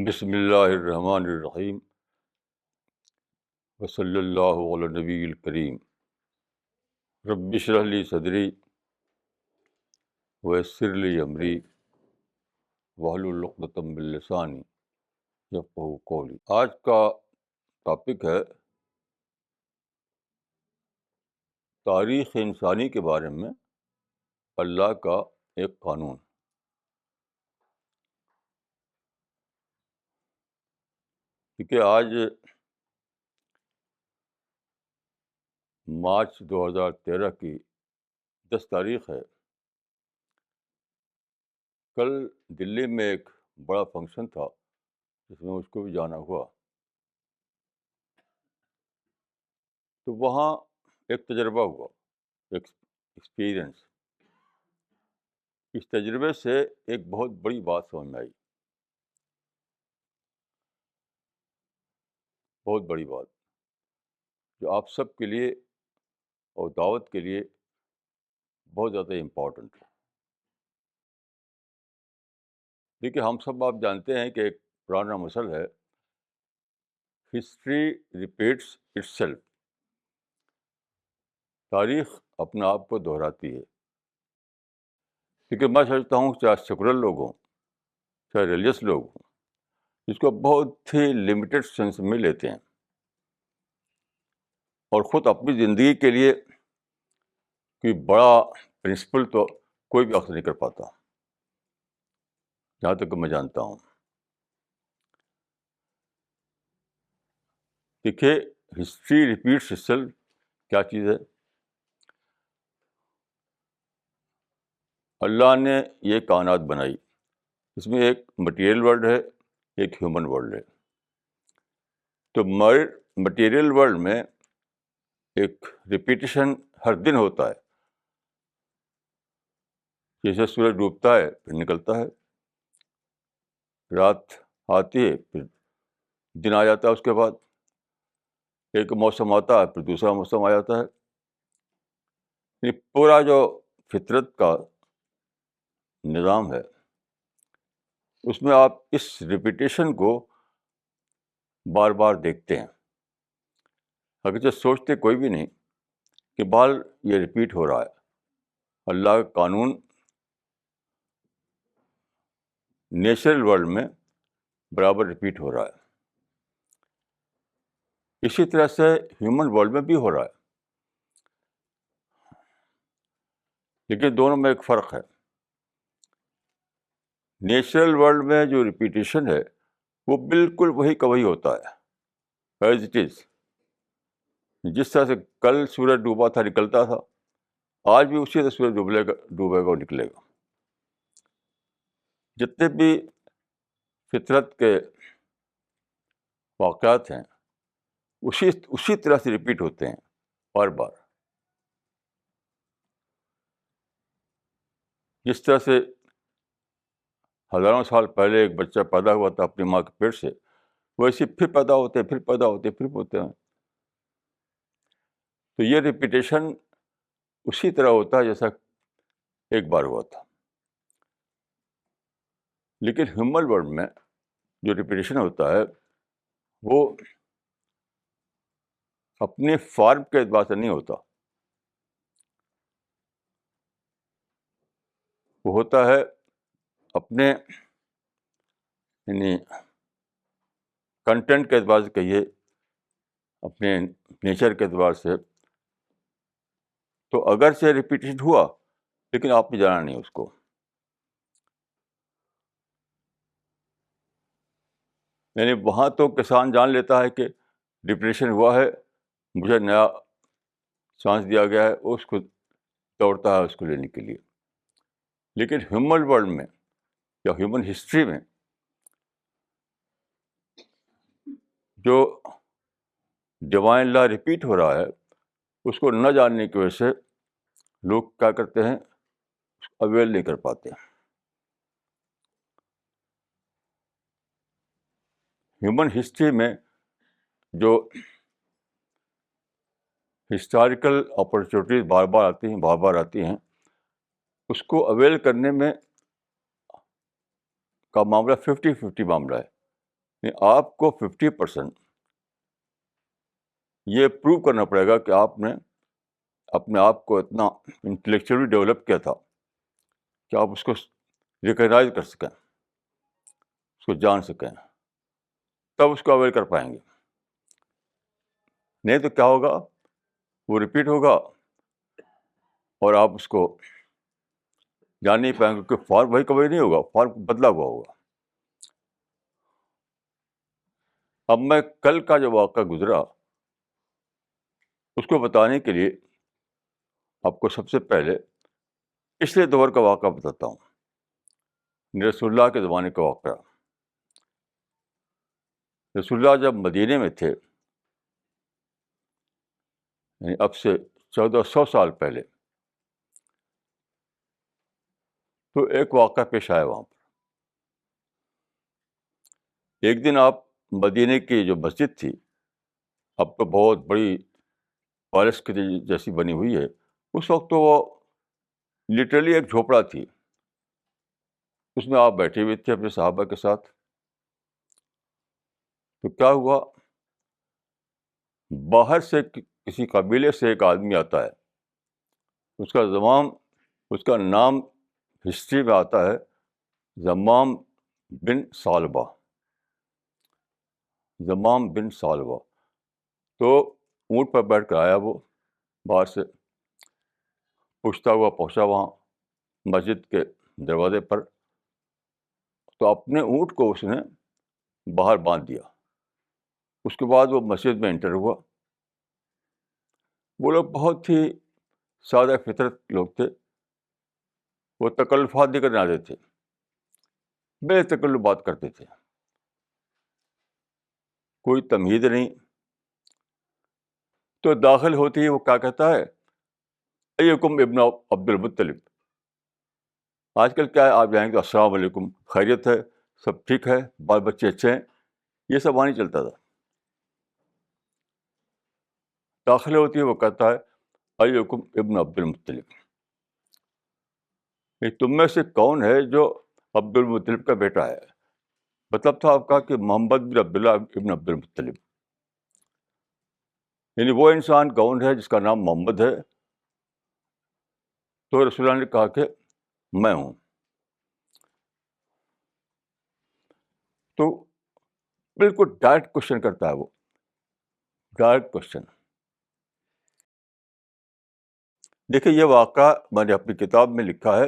بسم اللہ الرحمن الرحیم وصلی اللہ علی نبی الکریم رب اشرح لی صدری ویسر لی امری واحلل عقدۃ من لسانی یفقہوا قولی۔ آج کا ٹاپک ہے تاریخ انسانی کے بارے میں اللہ کا ایک قانون۔ کیونکہ آج مارچ 2013 کی 10 تاریخ ہے۔ کل دلی میں ایک بڑا فنکشن تھا جس میں مجھ کو بھی جانا ہوا، تو وہاں ایک تجربہ ہوا، ایک ایکسپیرئنس۔ اس تجربے سے ایک بہت بڑی بات سمجھ میں آئی، بہت بڑی بات جو آپ سب کے لیے اور دعوت کے لیے بہت زیادہ امپورٹنٹ ہے۔ دیکھیے، ہم سب آپ جانتے ہیں کہ ایک پرانا مثل ہے، ہسٹری ریپیٹس اٹ سیلف، تاریخ اپنے آپ کو دہراتی ہے۔ کیونکہ میں سمجھتا ہوں چاہے سیکولر لوگ ہوں چاہے ریلیجس لوگ ہوں، اس کو بہت ہی لمیٹڈ سینس میں لیتے ہیں، اور خود اپنی زندگی کے لیے کوئی بڑا پرنسپل تو کوئی بھی اخذ نہیں کر پاتا، جہاں تک کہ میں جانتا ہوں۔ دیکھیے، ہسٹری ریپیٹس اٹ سیلف کیا چیز ہے؟ اللہ نے یہ کائنات بنائی، اس میں ایک مٹیریل ورلڈ ہے، ایک ہیومن ورلڈ ہے۔ تو مٹیریل ورلڈ میں ایک ریپیٹیشن ہر دن ہوتا ہے، جیسے سورج ڈوبتا ہے پھر نکلتا ہے، رات آتی ہے پھر دن آ جاتا ہے، اس کے بعد ایک موسم آتا ہے پھر دوسرا موسم آ جاتا ہے۔ یہ پورا جو فطرت کا نظام ہے، اس میں آپ اس ریپیٹیشن کو بار بار دیکھتے ہیں، اگرچہ سوچتے کوئی بھی نہیں کہ بال یہ ریپیٹ ہو رہا ہے۔ اللہ کا قانون نیچرل ورلڈ میں برابر ریپیٹ ہو رہا ہے، اسی طرح سے ہیومن ورلڈ میں بھی ہو رہا ہے، لیکن دونوں میں ایک فرق ہے۔ نیچرل ورلڈ میں جو ریپیٹیشن ہے وہ بالکل وہی کا وہی ہوتا ہے، ایز اٹ از۔ جس طرح سے کل سورج ڈوبا تھا نکلتا تھا، آج بھی اسی طرح سورج ڈوبے گا اور نکلے گا۔ جتنے بھی فطرت کے واقعات ہیں اسی طرح سے ریپیٹ ہوتے ہیں بار بار۔ جس طرح سے ہزاروں سال پہلے ایک بچہ پیدا ہوا تھا اپنی ماں کے پیٹ سے، ویسے پھر پیدا ہوتے پھر پیدا ہوتے پھر ہوتے ہیں۔ تو یہ ریپیٹیشن اسی طرح ہوتا ہے جیسا ایک بار ہوا تھا۔ لیکن ہیومن ورلڈ میں جو ریپیٹیشن ہوتا ہے وہ اپنے فارم کے اعتبار سے نہیں ہوتا، وہ ہوتا ہے اپنے یعنی کنٹینٹ کے اعتبار سے، کہیے اپنے نیچر کے اعتبار سے۔ تو اگر سے ریپیٹیشن ہوا لیکن آپ نے جانا نہیں اس کو۔ یعنی وہاں تو کسان جان لیتا ہے کہ ریپیٹیشن ہوا ہے، مجھے نیا چانس دیا گیا ہے، اس کو دوڑتا ہے اس کو لینے کے لیے۔ لیکن ہیومن ورلڈ میں یا ہیومن ہسٹری میں جو ڈیوائن لا ریپیٹ ہو رہا ہے، اس کو نہ جاننے کی وجہ سے لوگ کیا کرتے ہیں، اویل نہیں کر پاتے۔ ہیومن ہسٹری میں جو ہسٹوریکل اپرچونیٹیز بار بار آتی ہیں، اس کو اویل کرنے میں کا معاملہ 50-50 معاملہ ہے۔ آپ کو 50% یہ پروو کرنا پڑے گا کہ آپ نے اپنے آپ کو اتنا انٹلیکچولی ڈیولپ کیا تھا کہ آپ اس کو ریکگنائز کر سکیں، اس کو جان سکیں، تب اس کو اویل کر پائیں گے. نہیں تو کیا ہوگا، وہ ریپیٹ ہوگا اور آپ اس کو جان نہیں پائیں گے، کیونکہ فارم وہی کبھی نہیں ہوگا، فارم بدلا ہوا ہوگا. اب میں کل کا جو واقعہ گزرا اس کو بتانے کے لیے آپ کو سب سے پہلے پچھلے دور کا واقعہ بتاتا ہوں، رسول اللہ کے زمانے کا واقعہ. رسول اللہ جب مدینے میں تھے، یعنی اب سے 1400 سال پہلے، تو ایک واقعہ پیش آیا وہاں پر. ایک دن آپ مدینے کی جو مسجد تھی، اب تو بہت بڑی پیلس کی جیسی بنی ہوئی ہے، اس وقت تو وہ لٹرلی ایک جھوپڑا تھی. اس میں آپ بیٹھے ہوئے تھے اپنے صحابہ کے ساتھ. تو کیا ہوا، باہر سے کسی قبیلے سے ایک آدمی آتا ہے. اس کا نام ہسٹری میں آتا ہے زمام بن ثعلبہ. زمام بن ثعلبہ. تو اونٹ پر بیٹھ کر آیا وہ باہر سے، پوچھتا ہوا پہنچا وہاں مسجد کے دروازے پر. تو اپنے اونٹ کو اس نے باہر باندھ دیا. اس کے بعد وہ مسجد میں انٹر ہوا. وہ لوگ بہت ہی سادہ فطرت لوگ تھے، وہ تکلفات نہیں کرنے آتے تھے، بے تکلف بات کرتے تھے، کوئی تمہید نہیں. تو داخل ہوتے ہی وہ کیا کہتا ہے، ایکم ابن عبد المطلب. آج کل کیا ہے، آپ جائیں گے السلام علیکم، خیریت ہے، سب ٹھیک ہے، بال بچے اچھے ہیں، یہ سب وہاں نہیں چلتا تھا. داخل ہوتی ہے وہ کہتا ہے ایکم ابن عبد المطلب، یہ تم میں سے کون ہے جو عبد المطلب کا بیٹا ہے. مطلب تھا آپ کا کہ محمد بن عبداللہ ابن عبد المطلب، یعنی وہ انسان کون ہے جس کا نام محمد ہے. تو رسول اللہ نے کہا کہ میں ہوں. تو بالکل ڈائریکٹ کوشچن کرتا ہے وہ، ڈائریکٹ کوشچن. دیکھیے یہ واقعہ میں نے اپنی کتاب میں لکھا ہے،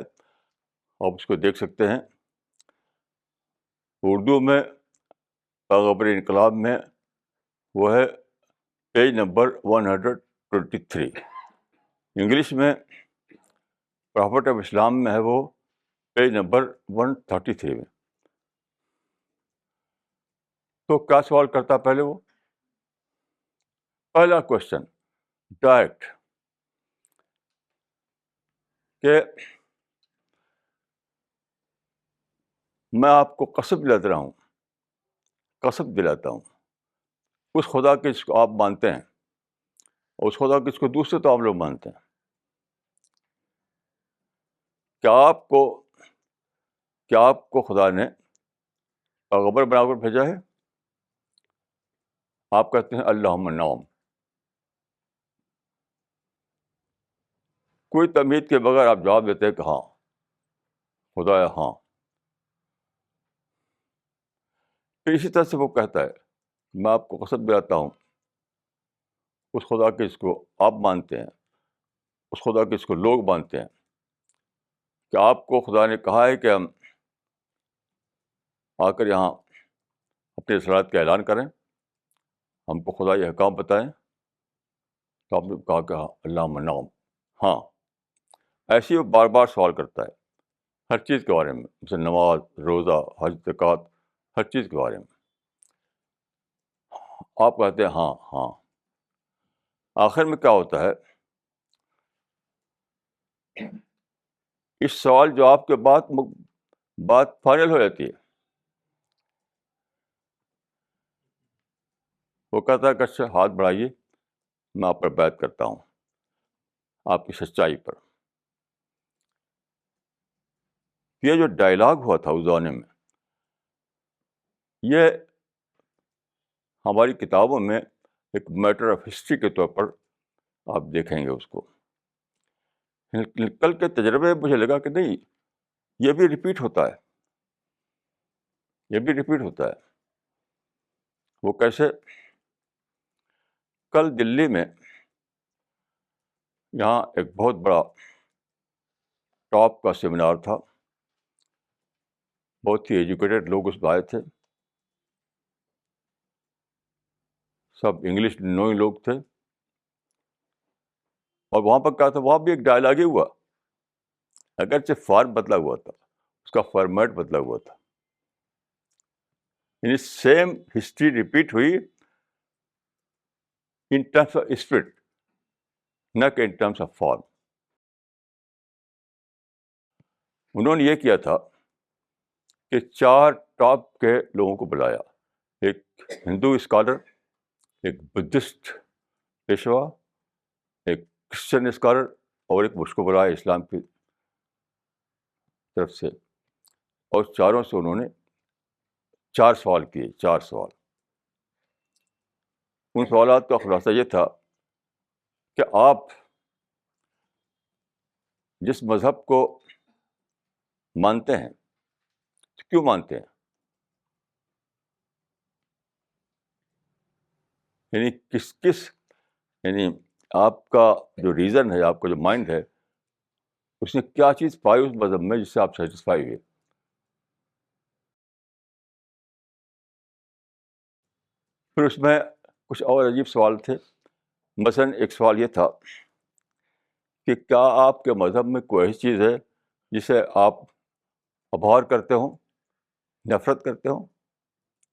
آپ اس کو دیکھ سکتے ہیں. اردو میں پیغمبر انقلاب میں وہ ہے پیج نمبر 123. انگلش میں پرافٹ آف اسلام میں ہے وہ پیج نمبر 133 میں. تو کیا سوال کرتا ہے پہلے وہ، پہلا کوشچن ڈائریکٹ، کہ میں آپ کو قسم دلاتا رہا ہوں، قسم دلاتا ہوں اس خدا کے جس کو آپ مانتے ہیں، اور اس خدا کے جس کو دوسرے تو آپ لوگ مانتے ہیں، کیا آپ کو خدا نے پیغمبر بنا کر بھیجا ہے؟ آپ کہتے ہیں اللہم نعم. کوئی تمہید کے بغیر آپ جواب دیتے ہیں کہ ہاں خدا ہے، ہاں. پھر اسی طرح سے وہ کہتا ہے میں آپ کو قسم دلاتا ہوں اس خدا کے جس کو آپ مانتے ہیں، اس خدا کے جس کو لوگ مانتے ہیں، کہ آپ کو خدا نے کہا ہے کہ ہم آ کر یہاں اپنے رسالت کا اعلان کریں، ہم کو خدا یہ احکام بتائیں. تو آپ نے کہا کہ ہاں اللہم نعم، ہاں. ایسے ہی وہ بار بار سوال کرتا ہے ہر چیز کے بارے میں، جیسے نماز، روزہ، حج، زکوٰۃ، ہر چیز کے بارے میں. آپ کہتے ہیں ہاں ہاں. آخر میں کیا ہوتا ہے، اس سوال جواب کے بعد بات فائنل ہو جاتی ہے. وہ کہتا ہے کہ اچھا ہاتھ بڑھائیے، میں آپ پر بیعت کرتا ہوں آپ کی سچائی پر. یہ جو ڈائلاگ ہوا تھا اس زمانے میں، یہ ہماری کتابوں میں ایک میٹر آف ہسٹری کے طور پر آپ دیکھیں گے اس کو. کل کے تجربے میں مجھے لگا کہ نہیں، یہ بھی ریپیٹ ہوتا ہے، یہ بھی ریپیٹ ہوتا ہے. وہ کیسے؟ کل دلی میں یہاں ایک بہت بڑا ٹاپ کا سیمینار تھا، بہت ہی ایجوکیٹڈ لوگ اس میں آئے تھے، سب انگلش نوئنگ لوگ تھے. اور وہاں پر کیا تھا، وہاں بھی ایک ڈائلاگ ہی ہوا، اگرچہ فارم بدلا ہوا تھا، اس کا فارمیٹ بدلا ہوا تھا. یعنی سیم ہسٹری ریپیٹ ہوئی ان ٹرمس آف اسپرٹ، نہ کہ ان ٹرمس آف فارم. انہوں نے یہ کیا تھا کہ 4 ٹاپ کے لوگوں کو بلایا، ایک ہندو اسکالر، ایک بدھسٹ پیشوا، ایک کرسچن اسکالر، اور ایک مجھ کو بلایا اسلام کی طرف سے. اور چاروں سے انہوں نے 4 سوال کیے، 4 سوال. ان سوالات کا خلاصہ یہ تھا کہ آپ جس مذہب کو مانتے ہیں کیوں مانتے ہیں؟ یعنی کس یعنی آپ کا جو ریزن ہے، آپ کا جو مائنڈ ہے، اس نے کیا چیز پائی اس مذہب میں جس سے آپ سیٹسفائی ہوئے. پھر اس میں کچھ اور عجیب سوال تھے. مثلاً ایک سوال یہ تھا کہ کیا آپ کے مذہب میں کوئی ایسی چیز ہے جسے آپ ابھار کرتے ہوں، نفرت کرتے ہوں؟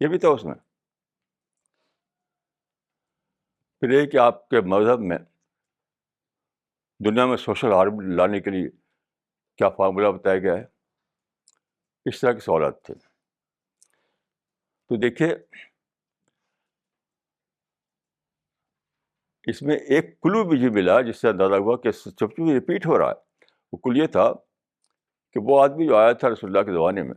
یہ بھی تھا اس میں. پھر یہ کہ آپ کے مذہب میں دنیا میں سوشل ہارمونی لانے کے لیے کیا فارمولہ بتایا گیا ہے. اس طرح کے سوالات تھے. تو دیکھیے، اس میں ایک کلو بھی ملا جس سے اندازہ ہوا کہ سب چیز ریپیٹ ہو رہا ہے. وہ کلو یہ تھا کہ وہ آدمی جو آیا تھا رسول اللہ کے زمانے میں،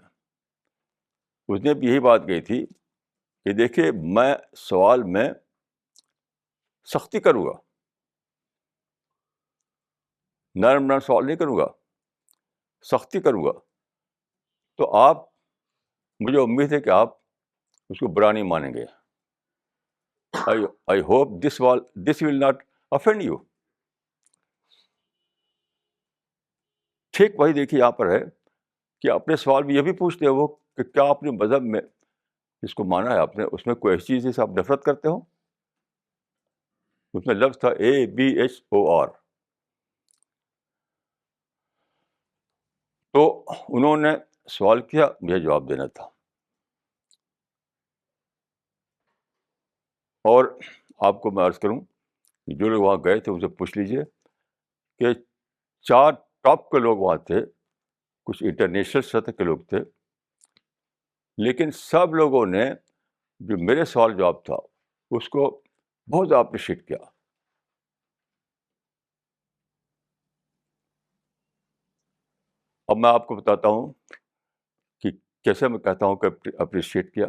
اس نے بھی یہی بات کہی تھی کہ دیکھیے، میں سوال میں سختی کروں گا، نرم سوال نہیں کروں گا، سختی کروں گا. تو آپ، مجھے امید ہے کہ آپ اس کو برا نہیں مانیں گے. I hope this will not offend you. ٹھیک وہی دیکھیے یہاں پر ہے کہ اپنے سوال میں یہ بھی پوچھتے ہیں وہ کہ کیا اپنے مذہب میں جس کو مانا ہے آپ نے، اس میں کوئی ایسی چیز جسے آپ نفرت کرتے ہو؟ اس میں لفظ تھا ABHOR. تو انہوں نے سوال کیا، مجھے جواب دینا تھا. اور آپ کو میں عرض کروں کہ جو لوگ وہاں گئے تھے ان سے پوچھ لیجئے کہ 4 ٹاپ کے لوگ وہاں تھے، کچھ انٹرنیشنل سطح کے لوگ تھے، لیکن سب لوگوں نے جو میرے سوال جواب تھا اس کو بہت اپریشیٹ کیا. اب میں آپ کو بتاتا ہوں کہ کیسے میں کہتا ہوں کہ اپریشیٹ کیا.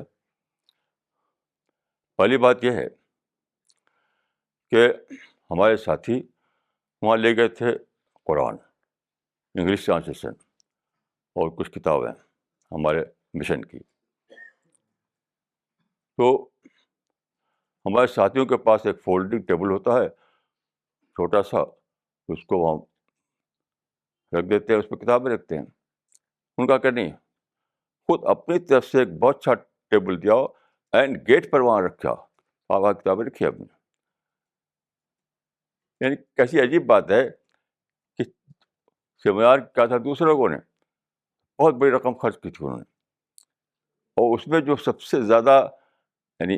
پہلی بات یہ ہے کہ ہمارے ساتھی وہاں لے گئے تھے قرآن، انگلش ٹرانسلیشن اور کچھ کتابیں ہمارے مشن کی. تو ہمارے ساتھیوں کے پاس ایک فولڈنگ ٹیبل ہوتا ہے چھوٹا سا، اس کو وہاں رکھ دیتے ہیں، اس پہ کتابیں رکھتے ہیں. ان کا کہ نہیں، خود اپنی طرف سے ایک بہت اچھا ٹیبل دیا اینڈ گیٹ پر وہاں رکھا، وہاں کتابیں رکھی اپنی. یعنی کیسی عجیب بات ہے کہ سیمینار کیا تھا، دوسرے لوگوں نے بہت بڑی رقم خرچ کی تھی انہوں نے، اور اس میں جو سب سے زیادہ یعنی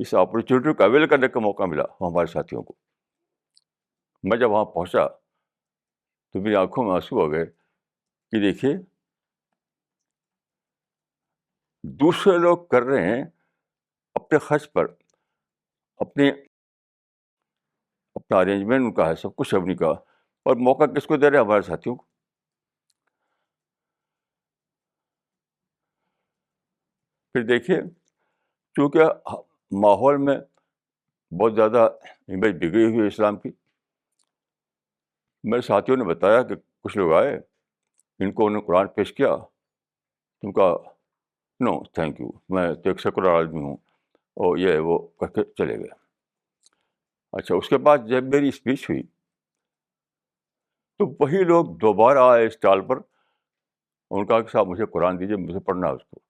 اس اپرچونیٹی کو اویل کرنے کا موقع ملا ہمارے ساتھیوں کو. میں جب وہاں پہنچا تو میری آنکھوں میں آنسو آ گئے کہ دیکھیے، دوسرے لوگ کر رہے ہیں اپنے خرچ پر، اپنا ارینجمنٹ ان کا ہے، سب کچھ اپنی کا، اور موقع کس کو دے رہے ہیں؟ ہمارے ساتھیوں کو. پھر دیکھیے، چونکہ ماحول میں بہت زیادہ امیج بگڑی ہوئی ہے اسلام کی. میرے ساتھیوں نے بتایا کہ کچھ لوگ آئے, ان کو انہوں نے قرآن پیش کیا, ان کا نو تھینک یو, میں تو ایک سیکولر آدمی ہوں, اور یہ وہ کر کے چلے گئے. اچھا, اس کے بعد جب میری اسپیچ ہوئی تو وہی لوگ دوبارہ آئے اسٹال پر, ان کا کہ صاحب مجھے قرآن دیجیے, مجھے پڑھنا ہے اس کو.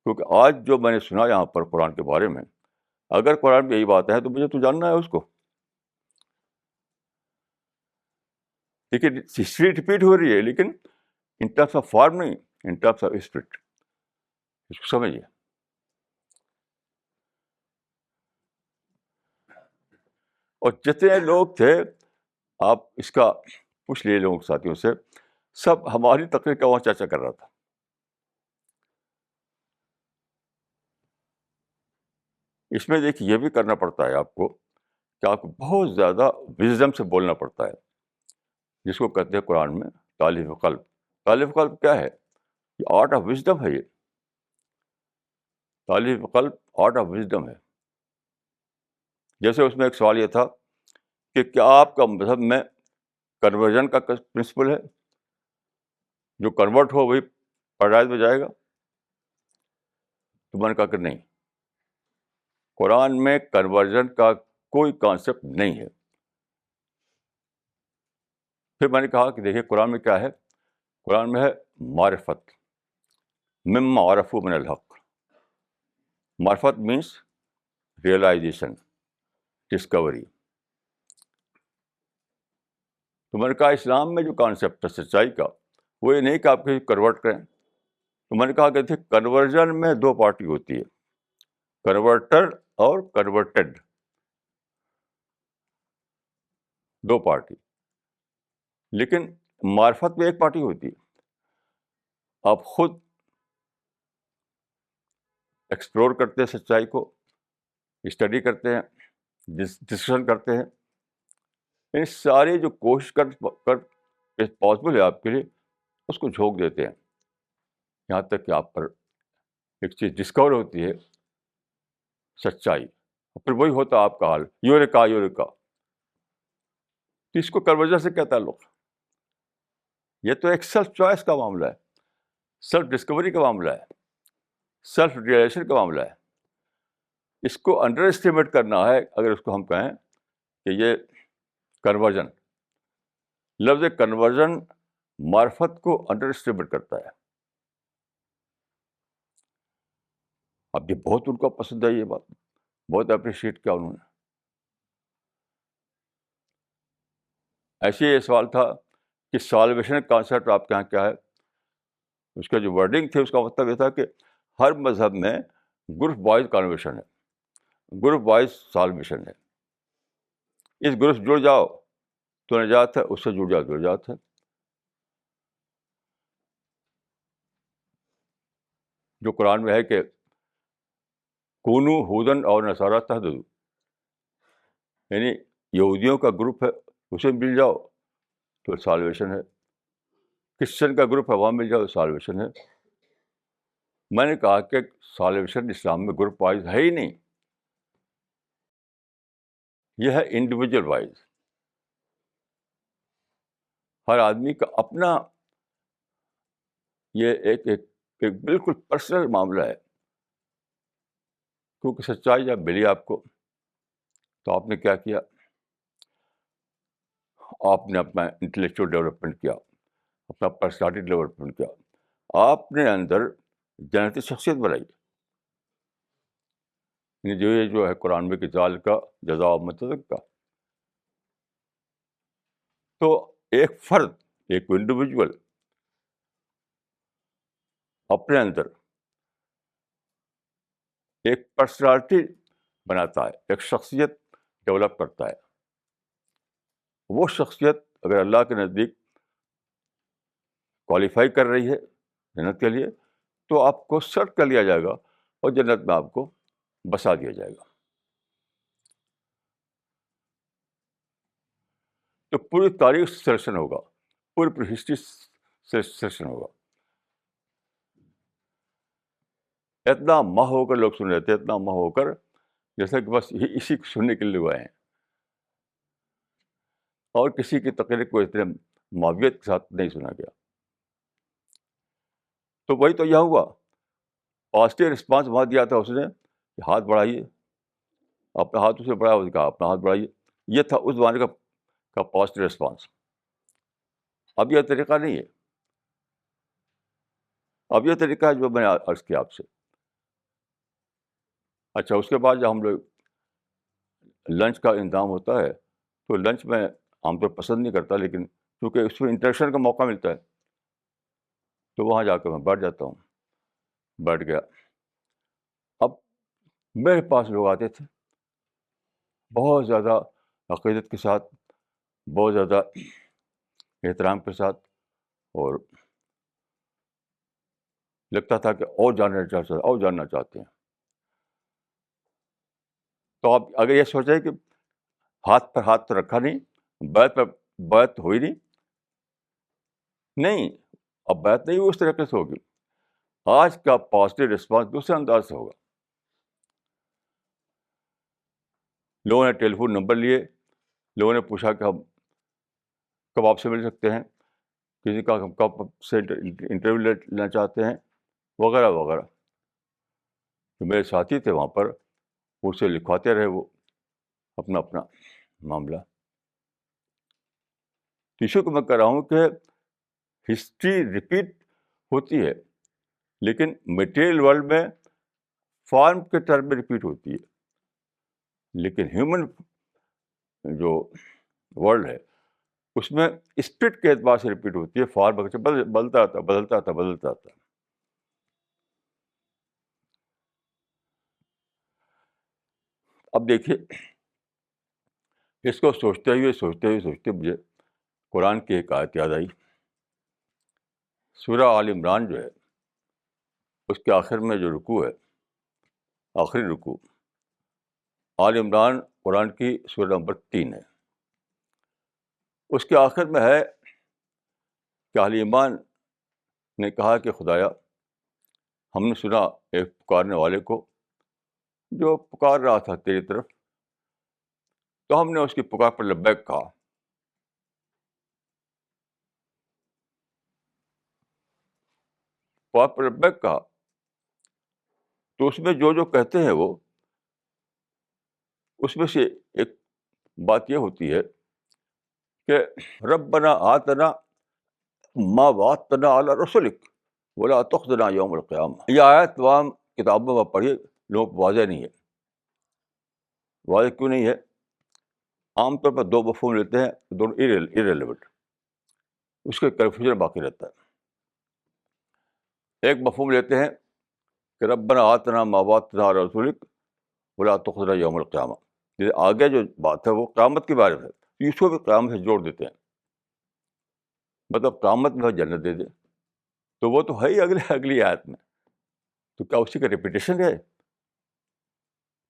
کیونکہ آج جو میں نے سنا یہاں پر قرآن کے بارے میں, اگر قرآن میں یہی بات ہے تو مجھے تو جاننا ہے اس کو. لیکن ہسٹری ریپیٹ ہو رہی ہے, لیکن ان ٹرمس آف فارم نہیں, ان ٹرمس آف اسپرٹ. اس کو سمجھیے. اور جتنے لوگ تھے, آپ اس کا پوچھ لیے لوگوں ساتھیوں سے, سب ہماری تقریر کا وہاں چرچا کر رہا تھا. اس میں دیکھیے یہ بھی کرنا پڑتا ہے آپ کو کہ آپ کو بہت زیادہ وزڈم سے بولنا پڑتا ہے, جس کو کہتے ہیں قرآن میں تالیف قلب. تالیف قلب کیا ہے؟ یہ آرٹ آف وزڈم ہے. یہ تالیف قلب آرٹ آف وزڈم ہے. جیسے اس میں ایک سوال یہ تھا کہ کیا آپ کا مذہب میں کنورژن کا پرنسپل ہے, جو کنورٹ ہو وہی پیراڈائز میں جائے گا؟ تو میں نے کہا کہ نہیں, قرآن میں کنورژن کا کوئی کانسیپٹ نہیں ہے. پھر میں نے کہا کہ دیکھیے قرآن میں کیا ہے, قرآن میں ہے معرفت, مما عرفوا من الحق. معرفت مینس ریئلائزیشن, ڈسکوری. تو میں نے کہا اسلام میں جو کانسیپٹ ہے سچائی کا, وہ یہ نہیں کہ آپ کہیں کنورٹ کریں. تو میں نے کہا کہ دیکھیے کنورژن میں دو پارٹی ہوتی ہے, کنورٹر اور کنورٹڈ, دو پارٹی. لیکن معرفت میں ایک پارٹی ہوتی ہے. آپ خود ایکسپلور کرتے ہیں سچائی کو, اسٹڈی کرتے ہیں, ڈسکشن کرتے ہیں. یعنی ساری جو کوشش کر پاسبل ہے آپ کے لیے, اس کو جھونک دیتے ہیں, یہاں تک کہ آپ پر ایک چیز ڈسکور ہوتی ہے, سچائی. پھر وہی ہوتا آپ کا حال, یوریکا یوریکا. تو اس کو کنورژن سے کیا تعلق؟ یہ تو ایک سیلف چوائس کا معاملہ ہے, سیلف ڈسکوری کا معاملہ ہے, سیلف ریئلائزیشن کا معاملہ ہے. اس کو انڈر اسٹیمیٹ کرنا ہے اگر اس کو ہم کہیں کہ یہ کنورژن. لفظ کنورژن معرفت کو انڈر اسٹیمیٹ کرتا ہے. اب یہ بہت ان کو پسند ہے, یہ بات بہت اپریشیٹ کیا انہوں نے. ایسے یہ سوال تھا کہ سالویشن کانسیپٹ آپ کے یہاں کیا ہے. اس کا جو ورڈنگ تھی اس کا مطلب یہ تھا کہ ہر مذہب میں گروپ وائز کانورشن ہے, گروپ وائز سالویشن ہے. اس گروپ سے جڑ جاؤ تو نجات ہے, اس سے جڑ جاؤ تو نجات ہے. جو قرآن میں ہے کہ کونو ہودن اور نصارا تہتدوا, یعنی یہودیوں کا گروپ ہے اسے مل جاؤ تو سالویشن ہے, کرسچن کا گروپ ہے وہاں مل جاؤ تو سالویشن ہے. میں نے کہا کہ سالویشن اسلام میں گروپ وائز ہے ہی نہیں, یہ ہے انڈیویجول وائز. ہر آدمی کا اپنا یہ ایک بالکل پرسنل معاملہ ہے. کیونکہ سچائی جب ملی آپ کو تو آپ نے کیا کیا, آپ نے اپنا انٹلیکچوئل ڈیولپمنٹ کیا, اپنا پرسنالٹی ڈیولپمنٹ کیا, آپ نے اندر جنتی شخصیت بنائی. یہ جو ہے قرآن میں کہ ذالک کا جزاء من تزکیٰ. تو ایک فرد, ایک انڈیویجول اپنے اندر ایک پرسنالٹی بناتا ہے, ایک شخصیت ڈیولپ کرتا ہے. وہ شخصیت اگر اللہ کے نزدیک کوالیفائی کر رہی ہے جنت کے لیے تو آپ کو سرٹ کر لیا جائے گا اور جنت میں آپ کو بسا دیا جائے گا. تو پوری تاریخ سلیکشن ہوگا, پوری ہسٹری سلیکشن ہوگا. اتنا ماہ ہو کر لوگ سن رہے تھے, اتنا ماہ ہو کر جیسا کہ بس اسی کو سننے کے لیے ہوئے ہیں، اور کسی کی تقریر کو اتنے معاویت کے ساتھ نہیں سنا گیا. تو وہی تو یہ ہوا، پازیٹیو رسپانس وہاں دیا تھا اس نے کہ ہاتھ بڑھائیے، اپنا ہاتھ اسے بڑھایا، اس نے کہا اپنا ہاتھ بڑھائیے. یہ تھا اس زمانے کا پازیٹیو رسپانس. اب یہ طریقہ نہیں ہے. اب یہ طریقہ ہے جو میں نے عرض کیا آپ سے. اچھا، اس کے بعد جب ہم لوگ لنچ کا انتظام ہوتا ہے تو لنچ میں عام طور پسند نہیں کرتا، لیکن کیونکہ اس میں انٹریکشن کا موقع ملتا ہے تو وہاں جا کے میں بیٹھ جاتا ہوں. بیٹھ گیا. اب میرے پاس لوگ آتے تھے بہت زیادہ عقیدت کے ساتھ، بہت زیادہ احترام کے ساتھ، اور لگتا تھا کہ اور جاننا چاہتے ہیں. تو آپ اگر یہ سوچیں کہ ہاتھ پر ہاتھ تو رکھا نہیں، بیعت پر بیعت ہوئی نہیں، نہیں، اب بیعت نہیں اس طریقے سے ہوگی. آج کا پازیٹیو رسپانس دوسرے انداز سے ہوگا. لوگوں نے ٹیلی فون نمبر لیے، لوگوں نے پوچھا کہ ہم کب آپ سے مل سکتے ہیں، کسی کا ہم کب سے انٹرویو لینا چاہتے ہیں، وغیرہ وغیرہ. تو میرے ساتھی تھے وہاں پر، مجھ سے لکھواتے رہے وہ اپنا اپنا معاملہ. ایشو کو میں کہہ رہا ہوں کہ ہسٹری ریپیٹ ہوتی ہے، لیکن میٹیریل ورلڈ میں فارم کے ٹرم میں ریپیٹ ہوتی ہے، لیکن ہیومن جو ورلڈ ہے اس میں اسپرٹ کے اعتبار سے ریپیٹ ہوتی ہے. فارم بدلتا آتا. اب دیکھیے، اس کو سوچتے مجھے قرآن کی ایک آیت یاد آئی. سورہ آل عمران جو ہے اس کے آخر میں جو رکوع ہے، آخری رکوع، آل عمران قرآن کی سورہ نمبر 3 ہے. اس کے آخر میں ہے کہ اہل ایمان نے کہا کہ خدایا، ہم نے سنا ایک پکارنے والے کو جو پکار رہا تھا تیری طرف، تو ہم نے اس کی پکار پر لبیک کہا. پکار پر لبیک کہا تو اس میں جو کہتے ہیں وہ، اس میں سے ایک بات یہ ہوتی ہے کہ ربنا آتنا ما وعدتنا علی رسلک ولا تخزنا یوم القیامہ. یہ آیت تمام کتابوں میں پڑھی، لوگوں کو واضح نہیں ہے. واضح کیوں نہیں ہے؟ عام طور پر دو مفہوم لیتے ہیں، دونوں irrelevant، اس کے کنفیوژن باقی رہتا ہے. ایک مفہوم لیتے ہیں کہ ربنا آتنا ما وعدتنا علی رسلک ولا تخزنا یوم القیامہ. آگے جو بات ہے وہ قیامت کے بارے میں ہے، اس کو بھی قیامت سے جوڑ دیتے ہیں، مطلب قیامت میں جنت دے دے. تو وہ تو ہے ہی اگلی آیت میں. تو کیا اسی کا ریپیٹیشن ہے؟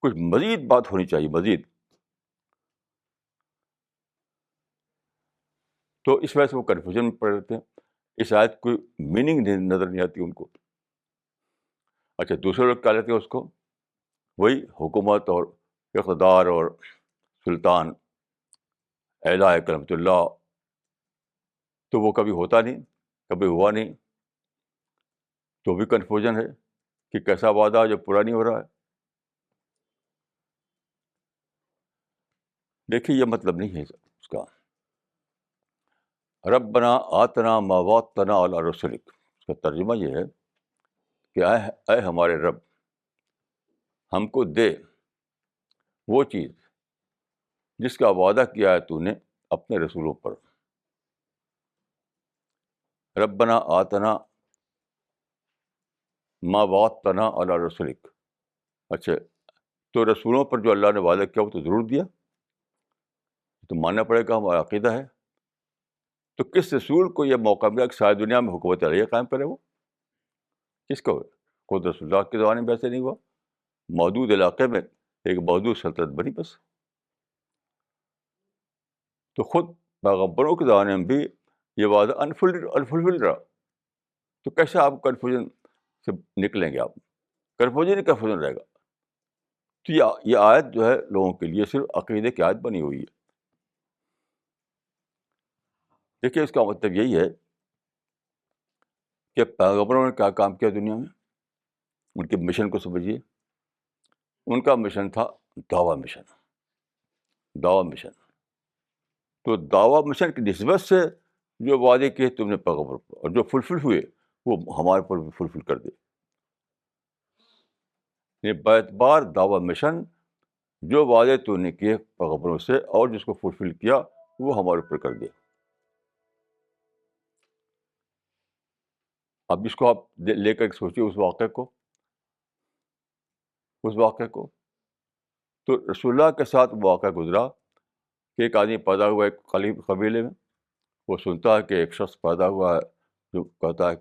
کچھ مزید بات ہونی چاہیے، مزید. تو اس وجہ سے وہ کنفیوژن میں پڑ رہتے ہیں. اس آیت کوئی میننگ نظر نہیں آتی ان کو. اچھا، دوسرے لوگ کیا لیتے ہیں اس کو؟ وہی حکومت اور اقتدار اور سلطان، اعلیٰ کلمۃ اللہ. تو وہ کبھی ہوتا نہیں، کبھی ہوا نہیں، تو بھی کنفیوژن ہے کہ کیسا وعدہ جو پورا نہیں ہو رہا ہے. دیکھیے، یہ مطلب نہیں ہے اس کا. ربنا آتنا ما وعدتنا علی رسلک، اس کا ترجمہ یہ ہے کہ اے ہمارے رب، ہم کو دے وہ چیز جس کا وعدہ کیا ہے تو نے اپنے رسولوں پر. ربنا آتنا ما وعدتنا علی رسلک. اچھا، تو رسولوں پر جو اللہ نے وعدہ کیا وہ تو ضرور دیا، تو ماننا پڑے گا، ہمارا عقیدہ ہے. تو کس رسول کو یہ موقع ملا کہ ساری دنیا میں حکومت علیہ قائم کرے؟ وہ کس کو؟ خود رسول اللہ کے زمانے میں ایسے نہیں ہوا. محدود علاقے میں ایک محدود سلطنت بنی بس. تو خود پیغمبروں کے زمانے میں بھی یہ وعدہ انفلفل رہا. تو کیسے آپ کنفیوژن سے نکلیں گے؟ آپ کنفیوژن رہے گا. تو یہ آیت جو ہے لوگوں کے لیے صرف عقیدے کی آیت بنی ہوئی ہے. دیکھیے اس کا مطلب یہی ہے کہ پیغمبروں نے کیا کام کیا دنیا میں. ان کے مشن کو سمجھیے. ان کا مشن تھا دعویٰ مشن. دعویٰ مشن. تو دعویٰ مشن کی نسبت سے جو وعدے کیے تم نے پیغمبر پر اور جو فلفل ہوئے وہ ہمارے پر بھی فلفل کر دے. یہ باعتبار دعویٰ مشن جو وعدے تو نے کیے پیغمبروں سے اور جس کو فلفل کیا وہ ہمارے اوپر کر دے. اب اس کو آپ لے کر سوچیے اس واقعے کو. تو رسول اللہ کے ساتھ واقعہ گزرا کہ ایک آدمی پیدا ہوا ایک قبیلے میں. وہ سنتا ہے کہ ایک شخص پیدا ہوا ہے جو کہتا ہے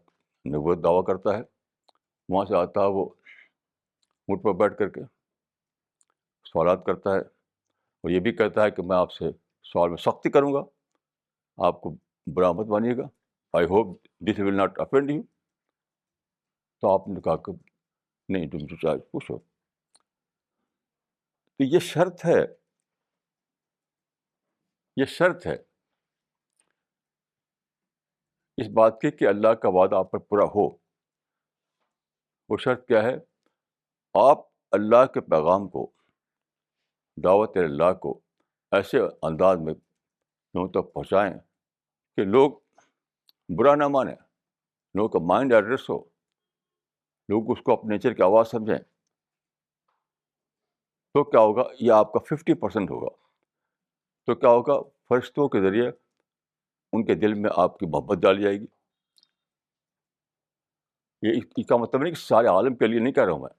نبوت دعویٰ کرتا ہے. وہاں سے آتا ہے وہ اونٹ پر بیٹھ کر کے سوالات کرتا ہے اور یہ بھی کہتا ہے کہ میں آپ سے سوال میں سختی کروں گا, آپ کو برا مت مانیے گا. I hope this will not offend you. تو آپ نے کہا کہ نہیں تم جو چاہے پوچھو. تو یہ شرط ہے, اس بات کی کہ اللہ کا وعدہ آپ پر پورا ہو. وہ شرط کیا ہے؟ آپ اللہ کے پیغام کو, دعوت اللہ کو ایسے انداز میں لوگوں تک پہنچائیں کہ لوگ برا نہ مانیں, لوگوں کا مائنڈ ایڈریس ہو, لوگ اس کو اپنے نیچر کی آواز سمجھیں. تو کیا ہوگا؟ یہ آپ کا 50% ہوگا. تو کیا ہوگا؟ فرشتوں کے ذریعے ان کے دل میں آپ کی محبت ڈالی جائے گی. یہ اس کا مطلب نہیں کہ سارے عالم کے لیے نہیں کہہ رہا ہوں میں,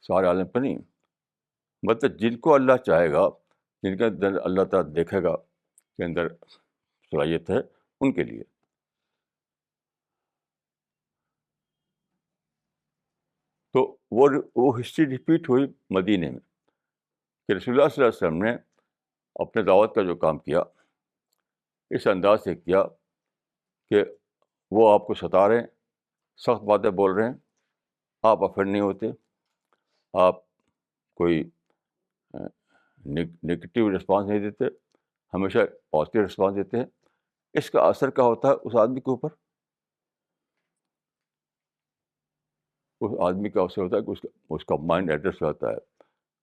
سارے عالم پہ نہیں, مطلب جن کو اللہ چاہے گا, جن کے اندر اللہ تعالیٰ دیکھے گا کہ اندر صلاحیت ہے, ان کے لیے. تو وہ ہسٹری ریپیٹ ہوئی مدینے میں کہ رسول اللہ صلی اللہ علیہ وسلم نے اپنے دعوت کا جو کام کیا اس انداز سے کیا کہ وہ آپ کو ستا رہے ہیں, سخت باتیں بول رہے ہیں, آپ افینڈ نہیں ہوتے, آپ کوئی نگیٹیو رسپانس نہیں دیتے, ہمیشہ پازیٹیو رسپانس دیتے ہیں. اس کا اثر کیا ہوتا ہے اس آدمی کے اوپر؟ اس آدمی کا اثر ہوتا ہے کہ اس کا مائنڈ ایڈریس ہوتا ہے,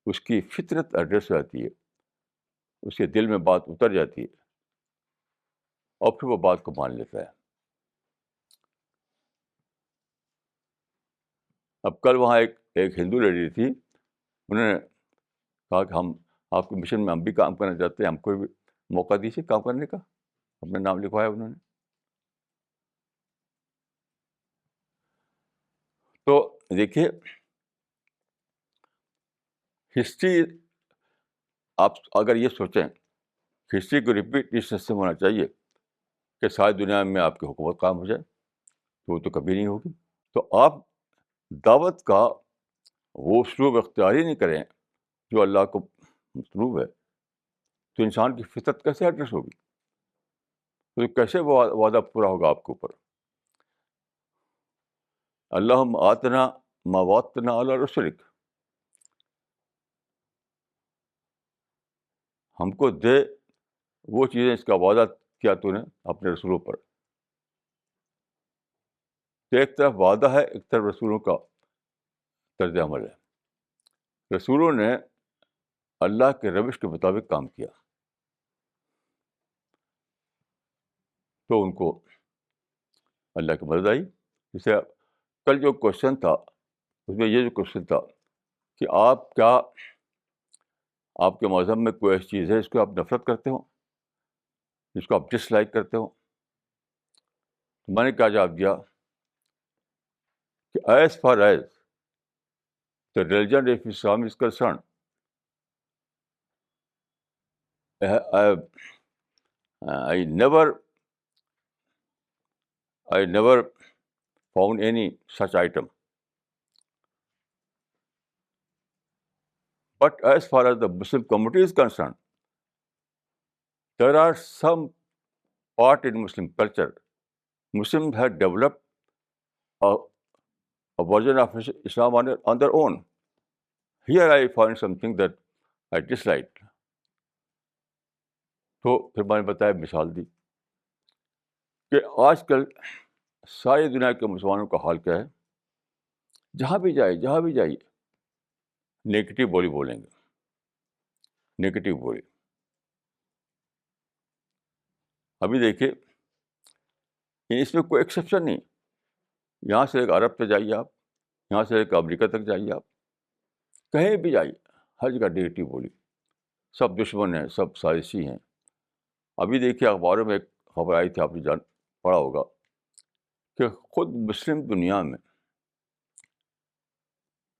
اس کی فطرت ایڈریس ہو جاتی ہے, اس کے دل میں بات اتر جاتی ہے اور پھر وہ بات کو مان لیتا ہے. اب کل وہاں ایک ہندو لیڈی تھی, انہوں نے کہا کہ ہم آپ کے مشن میں ہم بھی کام کرنا چاہتے ہیں, ہم کو بھی موقع دیجیے کام کرنے کا. اپنا نام لکھوایا انہوں نے. تو دیکھیے ہسٹری, آپ اگر یہ سوچیں ہسٹری کو ریپیٹ اس سے ہونا چاہیے کہ ساری دنیا میں آپ کی حکومت قائم ہو جائے, تو وہ تو کبھی نہیں ہوگی. تو آپ دعوت کا وہ اسلوب اختیار ہی نہیں کریں جو اللہ کو مطلوب ہے, تو انسان کی فطرت کیسے ایڈریس ہوگی؟ تو کیسے وہ وعدہ پورا ہوگا آپ کے اوپر؟ اللہم آتنا ما وعدتنا علی رسلک, ہم کو دے وہ چیزیں اس کا وعدہ کیا تو نے اپنے رسولوں پر. تو ایک طرف وعدہ ہے, ایک طرف رسولوں کا طرز عمل ہے. رسولوں نے اللہ کے روش کے مطابق کام کیا تو ان کو اللہ کی مدد آئی. جیسے کل جو کوشچن تھا اس میں یہ جو کوشچن تھا کہ آپ کے مذہب میں کوئی ایسی چیز ہے جس کو آپ نفرت کرتے ہو, جس کو آپ ڈس لائک کرتے ہو؟ تو میں نے کیا جواب دیا کہ as far as the religion of Islam is concern, I never found any such item. But as far as the Muslim community is concerned, there are some part in Muslim culture. Muslims have developed a a version of Islam on their own. Here I find something that I disliked. تو پھر میں نے بتایا، مثال دی کہ آج کل ساری دنیا کے مسلمانوں کا حال کیا ہے. جہاں بھی جائیے نیگیٹو بولی بولیں گے، نیگیٹو بولی. ابھی دیکھیے اس میں کوئی ایکسیپشن نہیں. یہاں سے ایک عرب پہ جائیے آپ، یہاں سے ایک امریکہ تک جائیے آپ، کہیں بھی جائیے ہر جگہ نیگیٹو بولی. سب دشمن ہیں، سب سازشی ہیں. ابھی دیکھیے اخباروں میں ایک خبر آئی تھی، آپ نے پڑھا ہوگا کہ خود مسلم دنیا میں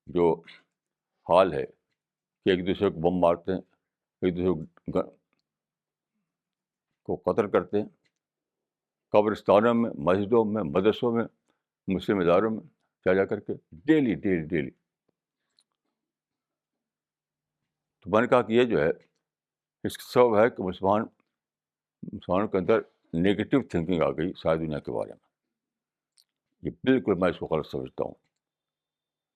جو حال ہے کہ ایک دوسرے کو بم مارتے ہیں، ایک دوسرے کو قتل کرتے ہیں، قبرستانوں میں، مسجدوں میں، مدرسوں میں، مسلم اداروں میں جا کر کے ڈیلی. تو میں نے کہا کہ یہ جو ہے اس کا سبب ہے کہ مسلمانوں کے اندر نیگیٹو تھنکنگ آ گئی ساری دنیا کے بارے میں. یہ بالکل میں اس کو غلط سمجھتا ہوں،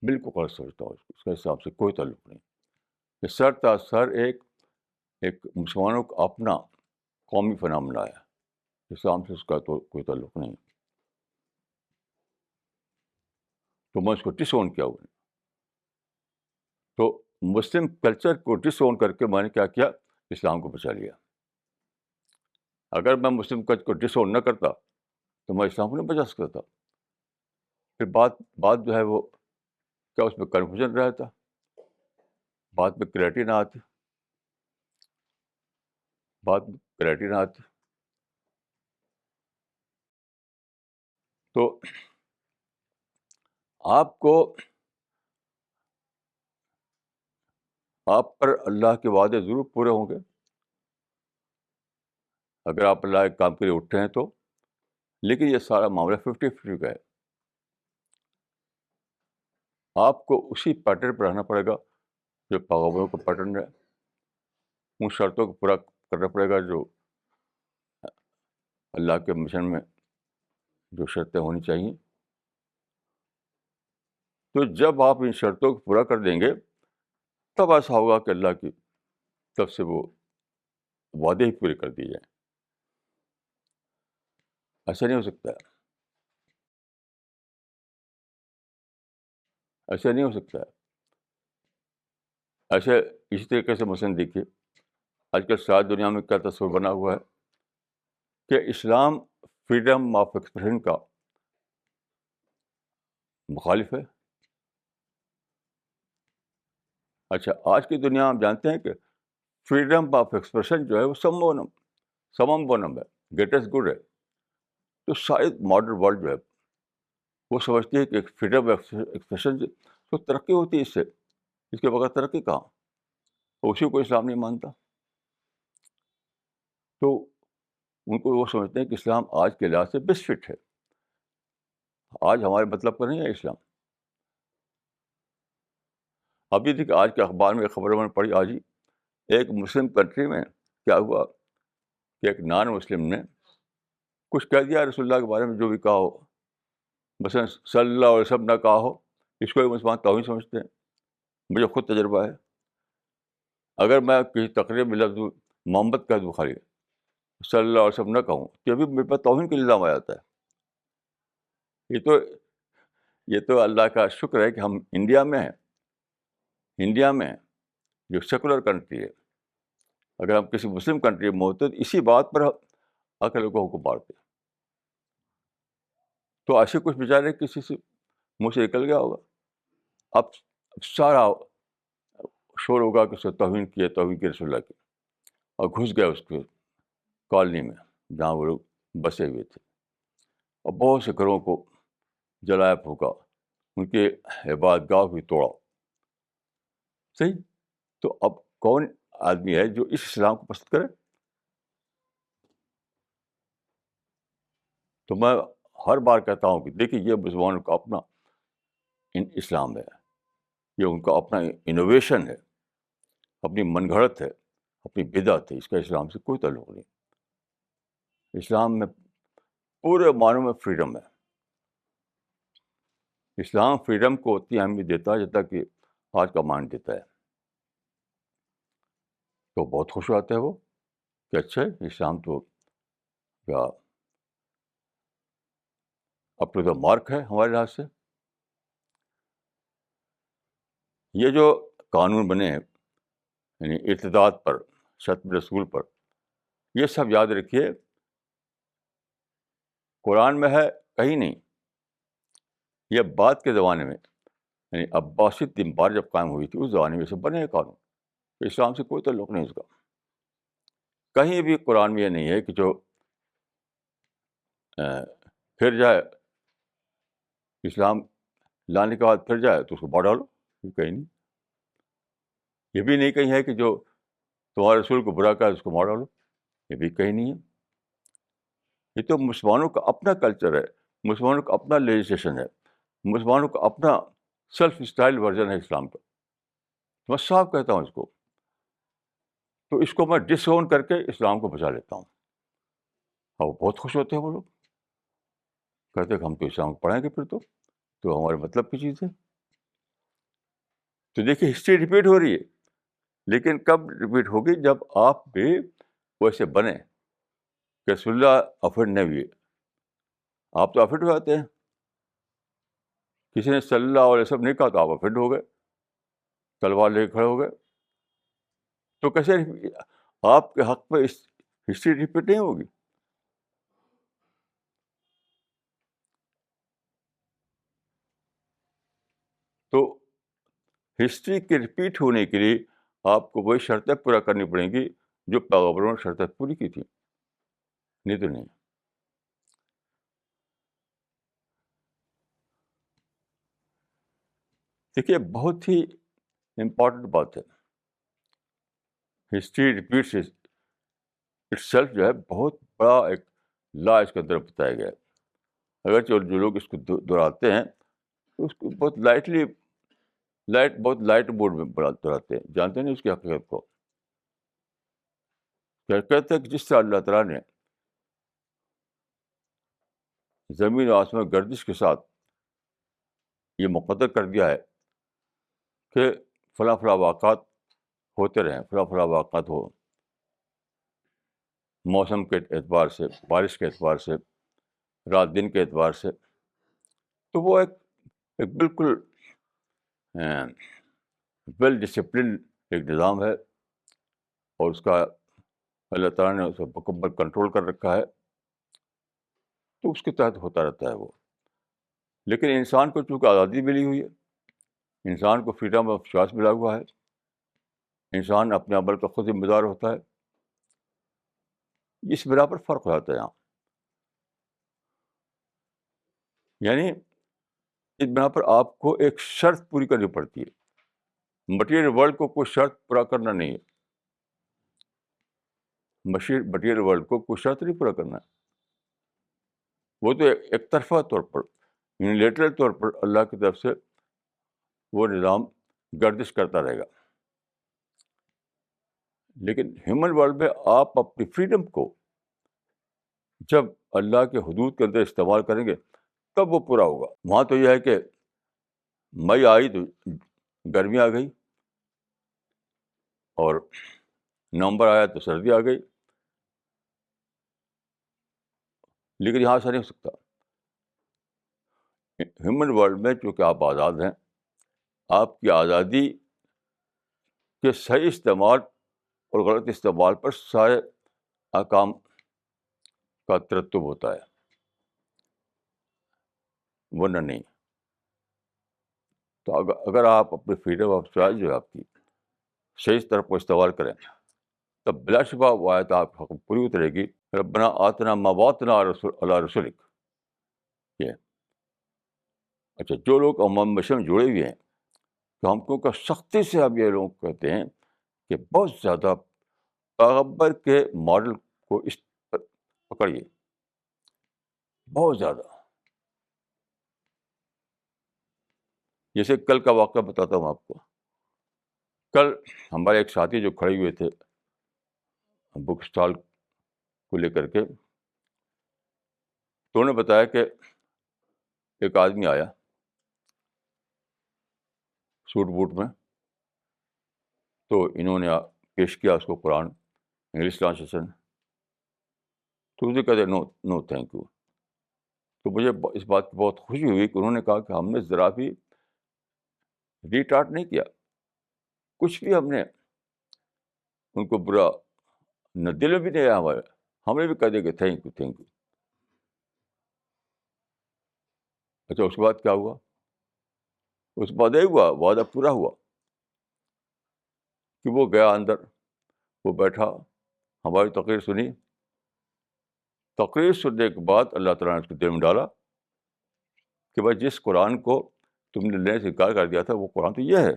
بالکل غلط سمجھتا ہوں. اس کے حساب سے کوئی تعلق نہیں. یہ سر تا سر ایک مسلمانوں کا اپنا قومی فنامنا ہے. اسلام سے اس کا تو کوئی تعلق نہیں. تو میں اس کو ڈس اون کیا ہوں. تو مسلم کلچر کو ڈس اون کر کے میں نے کیا کیا، اسلام کو بچا لیا. اگر میں مسلم کلچر کو ڈس اون نہ کرتا تو میں اسلام کو نہیں بچا سکتا تھا. پھر بات جو ہے وہ کیا، اس میں کنفیوژن رہتا، بات میں کلیئرٹی نہ آتی. تو آپ پر اللہ کے وعدے ضرور پورے ہوں گے اگر آپ اللہ کے کام کے لیے اٹھے ہیں تو. لیکن یہ سارا معاملہ 50-50 کا ہے. آپ کو اسی پیٹرن پر رہنا پڑے گا جو پیغمبروں کا پیٹرن ہے. ان شرطوں کو پورا کرنا پڑے گا جو اللہ کے مشن میں جو شرطیں ہونی چاہیے. تو جب آپ ان شرطوں کو پورا کر دیں گے تب ایسا ہوگا کہ اللہ کی طرف سے وہ وعدے ہی پورے کر دیے جائیں. ایسا نہیں ہو سکتا ہے، ایسا نہیں ہو سکتا ہے. ایسے اسی طریقے سے مثلاً دیکھیے آج کل ساری دنیا میں کیا تصور بنا ہوا ہے کہ اسلام فریڈم آف ایکسپریشن کا مخالف ہے. اچھا، آج کی دنیا میں ہم جانتے ہیں کہ فریڈم آف ایکسپریشن جو ہے وہ سمم بونم ہے، گریٹسٹ گڈ ہے. تو شاید ماڈرن ورلڈ جو ہے وہ سمجھتی ہے کہ فریڈم آف ایکسپریشن تو ترقی ہوتی ہے اس کے بغیر ترقی کہاں. اسی کو اسلام نہیں مانتا. تو ان کو وہ سمجھتے ہیں کہ اسلام آج کے لحاظ سے بیسٹ فٹ ہے. آج ہمارے مطلب کا نہیں ہے اسلام. ابھی تک آج کے اخبار میں خبر میں نے پڑھی آج ہی، ایک مسلم کنٹری میں کیا ہوا کہ ایک نان مسلم نے کچھ کہہ دیا رسول اللہ کے بارے میں، جو بھی کہا ہو، مثلاً صلی اللہ علیہ وسلم نہ کہا ہو، اس کو مسلمان توہین سمجھتے ہیں. مجھے خود تجربہ ہے. اگر میں کسی تقریر میں لفظ محمد کہہ دوں خالی، صلی اللہ علیہ وسلم نہ کہوں، تو بھی میرے پاس توہین کا الزام آ جاتا ہے. یہ تو اللہ کا شکر ہے کہ ہم انڈیا میں جو سیکولر کنٹری ہے. اگر ہم کسی مسلم کنٹری میں ہوتے تو اسی بات پر آ کے لوگوں کو مارتے. تو ایسے کچھ بیچارے کسی سے منہ سے نکل گیا ہوگا، اب سارا شور ہوگا کہ اس نے توہین کی رسول اللہ کی، اور گھس گئے اس کے کالونی میں جہاں وہ لوگ بسے ہوئے تھے، اور بہت سے گھروں کو جلایا پھونکا، ان کے عبادت گاہ بھی توڑا. صحیح. تو اب کون آدمی ہے جو اس اسلام کو پسند کرے؟ تو میں ہر بار کہتا ہوں کہ دیکھیے یہ مسلمانوں کا اپنا اسلام ہے، یہ ان کا اپنا انوویشن ہے، اپنی من گھڑت ہے، اپنی بدعت ہے. اس کا اسلام سے کوئی تعلق نہیں. اسلام میں پورے معنوں میں فریڈم ہے. اسلام فریڈم کو اتنی اہمیت دیتا ہے جتنا کہ آج کا مائنڈ دیتا ہے. تو بہت خوش ہوتا ہے وہ کہ اچھا اسلام تو کیا اپ ٹو دا مارک ہے ہمارے لحاظ سے. یہ جو قانون بنے ہیں یعنی ارتداد پر، شتم رسول پر، یہ سب یاد رکھیے قرآن میں ہے کہیں نہیں. یہ بعد کے زمانے میں یعنی عباسد امپائر جب قائم ہوئی تھی اس زمانے میں سب بنے ہیں قانون. اسلام سے کوئی تعلق نہیں اس کا. کہیں بھی قرآن میں یہ نہیں ہے کہ جو پھر جائے اسلام لانے کے بعد پھر جائے تو اس کو مار ڈالو. یہ کہیں نہیں. یہ بھی نہیں کہیں ہے کہ جو تمہارے رسول کو برا کہا اس کو مار ڈالو. یہ بھی کہیں نہیں ہے. یہ تو مسلمانوں کا اپنا کلچر ہے، مسلمانوں کا اپنا لیجسلیشن ہے، مسلمانوں کا اپنا سیلف اسٹائل ورژن ہے اسلام کا. میں صاف کہتا ہوں اس کو. تو اس کو میں ڈس اون کر کے اسلام کو بچا لیتا ہوں. اور بہت خوش ہوتے ہیں وہ لوگ، کہتے ہیں کہ ہم تو اسلام کو پڑھیں گے پھر تو ہمارے مطلب کی چیز ہے. تو دیکھیے ہسٹری ریپیٹ ہو رہی ہے، لیکن کب ریپیٹ ہوگی؟ جب آپ بھی ویسے بنے کہ رسول اللہ افیڈ نہیں ہوئے. آپ تو افیڈ ہو جاتے ہیں. کسی نے صلی اللہ علیہ وسلم نہیں کہا تو آپ افیڈ ہو گئے، تلوار لے کے کھڑے ہو گئے. تو کیسے آپ کے حق میں ہسٹری ریپیٹ نہیں ہوگی؟ تو ہسٹری کے ریپیٹ ہونے کے لیے آپ کو وہی شرطیں پورا کرنی پڑیں گی جو پیغمبروں نے شرطیں پوری کی تھی، نہیں تو نہیں. دیکھیے بہت ہی امپورٹنٹ بات ہے. ہسٹری ریپیٹس اٹ سیلف جو ہے بہت بڑا ایک لا اس کے اندر بتایا گیا ہے. اگرچہ جو لوگ اس کو دہراتے ہیں تو اس کو بہت بہت لائٹ موڈ میں دہراتے ہیں، جانتے نہیں اس کی حقیقت کو. کہتے ہیں کہ جس طرح اللہ تعالیٰ نے زمین و آسمان گردش کے ساتھ یہ مقدر کر دیا ہے کہ فلاں فلاں واقعات ہوتے رہیں، فلاں فلاں واقعات ہو، موسم کے اعتبار سے، بارش کے اعتبار سے، رات دن کے اعتبار سے. تو وہ ایک بالکل ویل ڈسپلن ایک نظام ہے، اور اس کا اللہ تعالیٰ نے اسے مکمل کنٹرول کر رکھا ہے. تو اس کے تحت ہوتا رہتا ہے وہ. لیکن انسان کو چونکہ آزادی ملی ہوئی ہے، انسان کو فریڈم آف چوائس ملا ہوا ہے، انسان اپنے عمل کا خود ذمہ دار ہوتا ہے. اس بنا پر فرق ہو جاتا ہے یہاں. یعنی اس بنا پر آپ کو ایک شرط پوری کرنی پڑتی ہے. مٹیریل ورلڈ کو کوئی شرط پورا کرنا نہیں ہے. مٹیریل ورلڈ کو کوئی شرط نہیں پورا کرنا ہے. وہ تو ایک طرفہ طور پر، یونیلیٹرل طور پر اللہ کی طرف سے وہ نظام گردش کرتا رہے گا. لیکن ہیومن ورلڈ میں آپ اپنی فریڈم کو جب اللہ کے حدود کے اندر استعمال کریں گے تب وہ پورا ہوگا. وہاں تو یہ ہے کہ مئی آئی تو گرمی آ گئی، اور نومبر آیا تو سردی آ گئی. لیکن یہاں ایسا نہیں ہو سکتا. ہیومن ورلڈ میں چونکہ آپ آزاد ہیں، آپ کی آزادی کے صحیح استعمال اور غلط استعمال پر سارے احکام کا ترتب ہوتا ہے، ورنہ نہیں. تو اگر آپ اپنی فریڈم آف چوائس جو ہے آپ کی صحیح طرح کو استعمال کریں تب بلا شبہ وہ آیت آپ حق پوری اترے گی. ربنا آتنا ما وعدتنا علی رسولک. یہ اچھا، جو لوگ امام مشن جڑے ہوئے ہیں تو ہم کو سختی سے اب یہ لوگ کہتے ہیں کہ بہت زیادہ پیغمبر کے ماڈل کو اس پر پکڑیے، بہت زیادہ. جیسے کل کا واقعہ بتاتا ہوں آپ کو. کل ہمارے ایک ساتھی جو کھڑے ہوئے تھے بک اسٹال کو لے کر کے، تو انہوں نے بتایا کہ ایک آدمی آیا سوٹ بوٹ میں. تو انہوں نے پیش کیا اس کو قرآن انگلش ٹرانسلیشن. تو اسے کہتے نو نو تھینک یو. تو مجھے اس بات کی بہت خوشی ہوئی کہ انہوں نے کہا کہ ہم نے ذرا بھی ریٹارٹ نہیں کیا, کچھ بھی ہم نے ان کو برا نہ دل میں بھی نہیں آیا ہمارے. ہم نے بھی کہہ دیا کہ تھینک یو تھینک یو. اچھا اس کے بعد کیا ہوا؟ اس کے بعد یہ ہوا, وعدہ پورا ہوا کہ وہ گیا اندر, وہ بیٹھا, ہماری تقریر سنی. تقریر سننے کے بعد اللہ تعالیٰ نے اس کے دل میں ڈالا کہ بھائی جس قرآن کو تم نے لینے سے انکار کر دیا تھا وہ قرآن تو یہ ہے,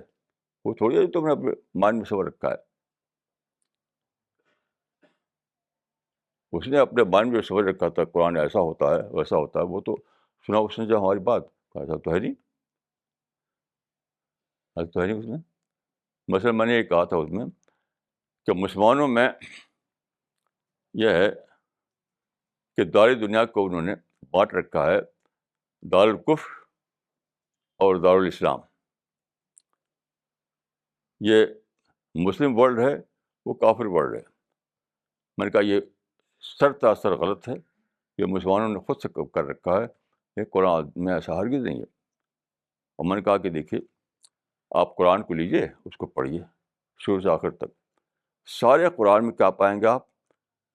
وہ تھوڑی ہے جو تم نے اپنے مائنڈ میں سمجھ رکھا ہے. اس نے اپنے مائنڈ میں سمجھ رکھا تھا قرآن ایسا ہوتا ہے ویسا ہوتا ہے. وہ تو سنا اس نے جو ہماری بات ایسا تو ہے نہیں, ایسا تو ہے نہیں اس میں. مثلا میں نے یہ کہا تھا اس میں کہ مسلمانوں میں یہ ہے کہ دار دنیا کو انہوں نے بانٹ رکھا ہے دار الکفر اور دار الاسلام. یہ مسلم ورلڈ ہے, وہ کافر ورلڈ ہے. میں نے کہا یہ سر غلط ہے, یہ مسلمانوں نے خود سے کر رکھا ہے, یہ قرآن میں ایسا ہرگز نہیں ہے. اور میں نے کہا کہ دیکھیے آپ قرآن کو لیجیے, اس کو پڑھیے شروع سے آخر تک. سارے قرآن میں کیا پائیں گے آپ؟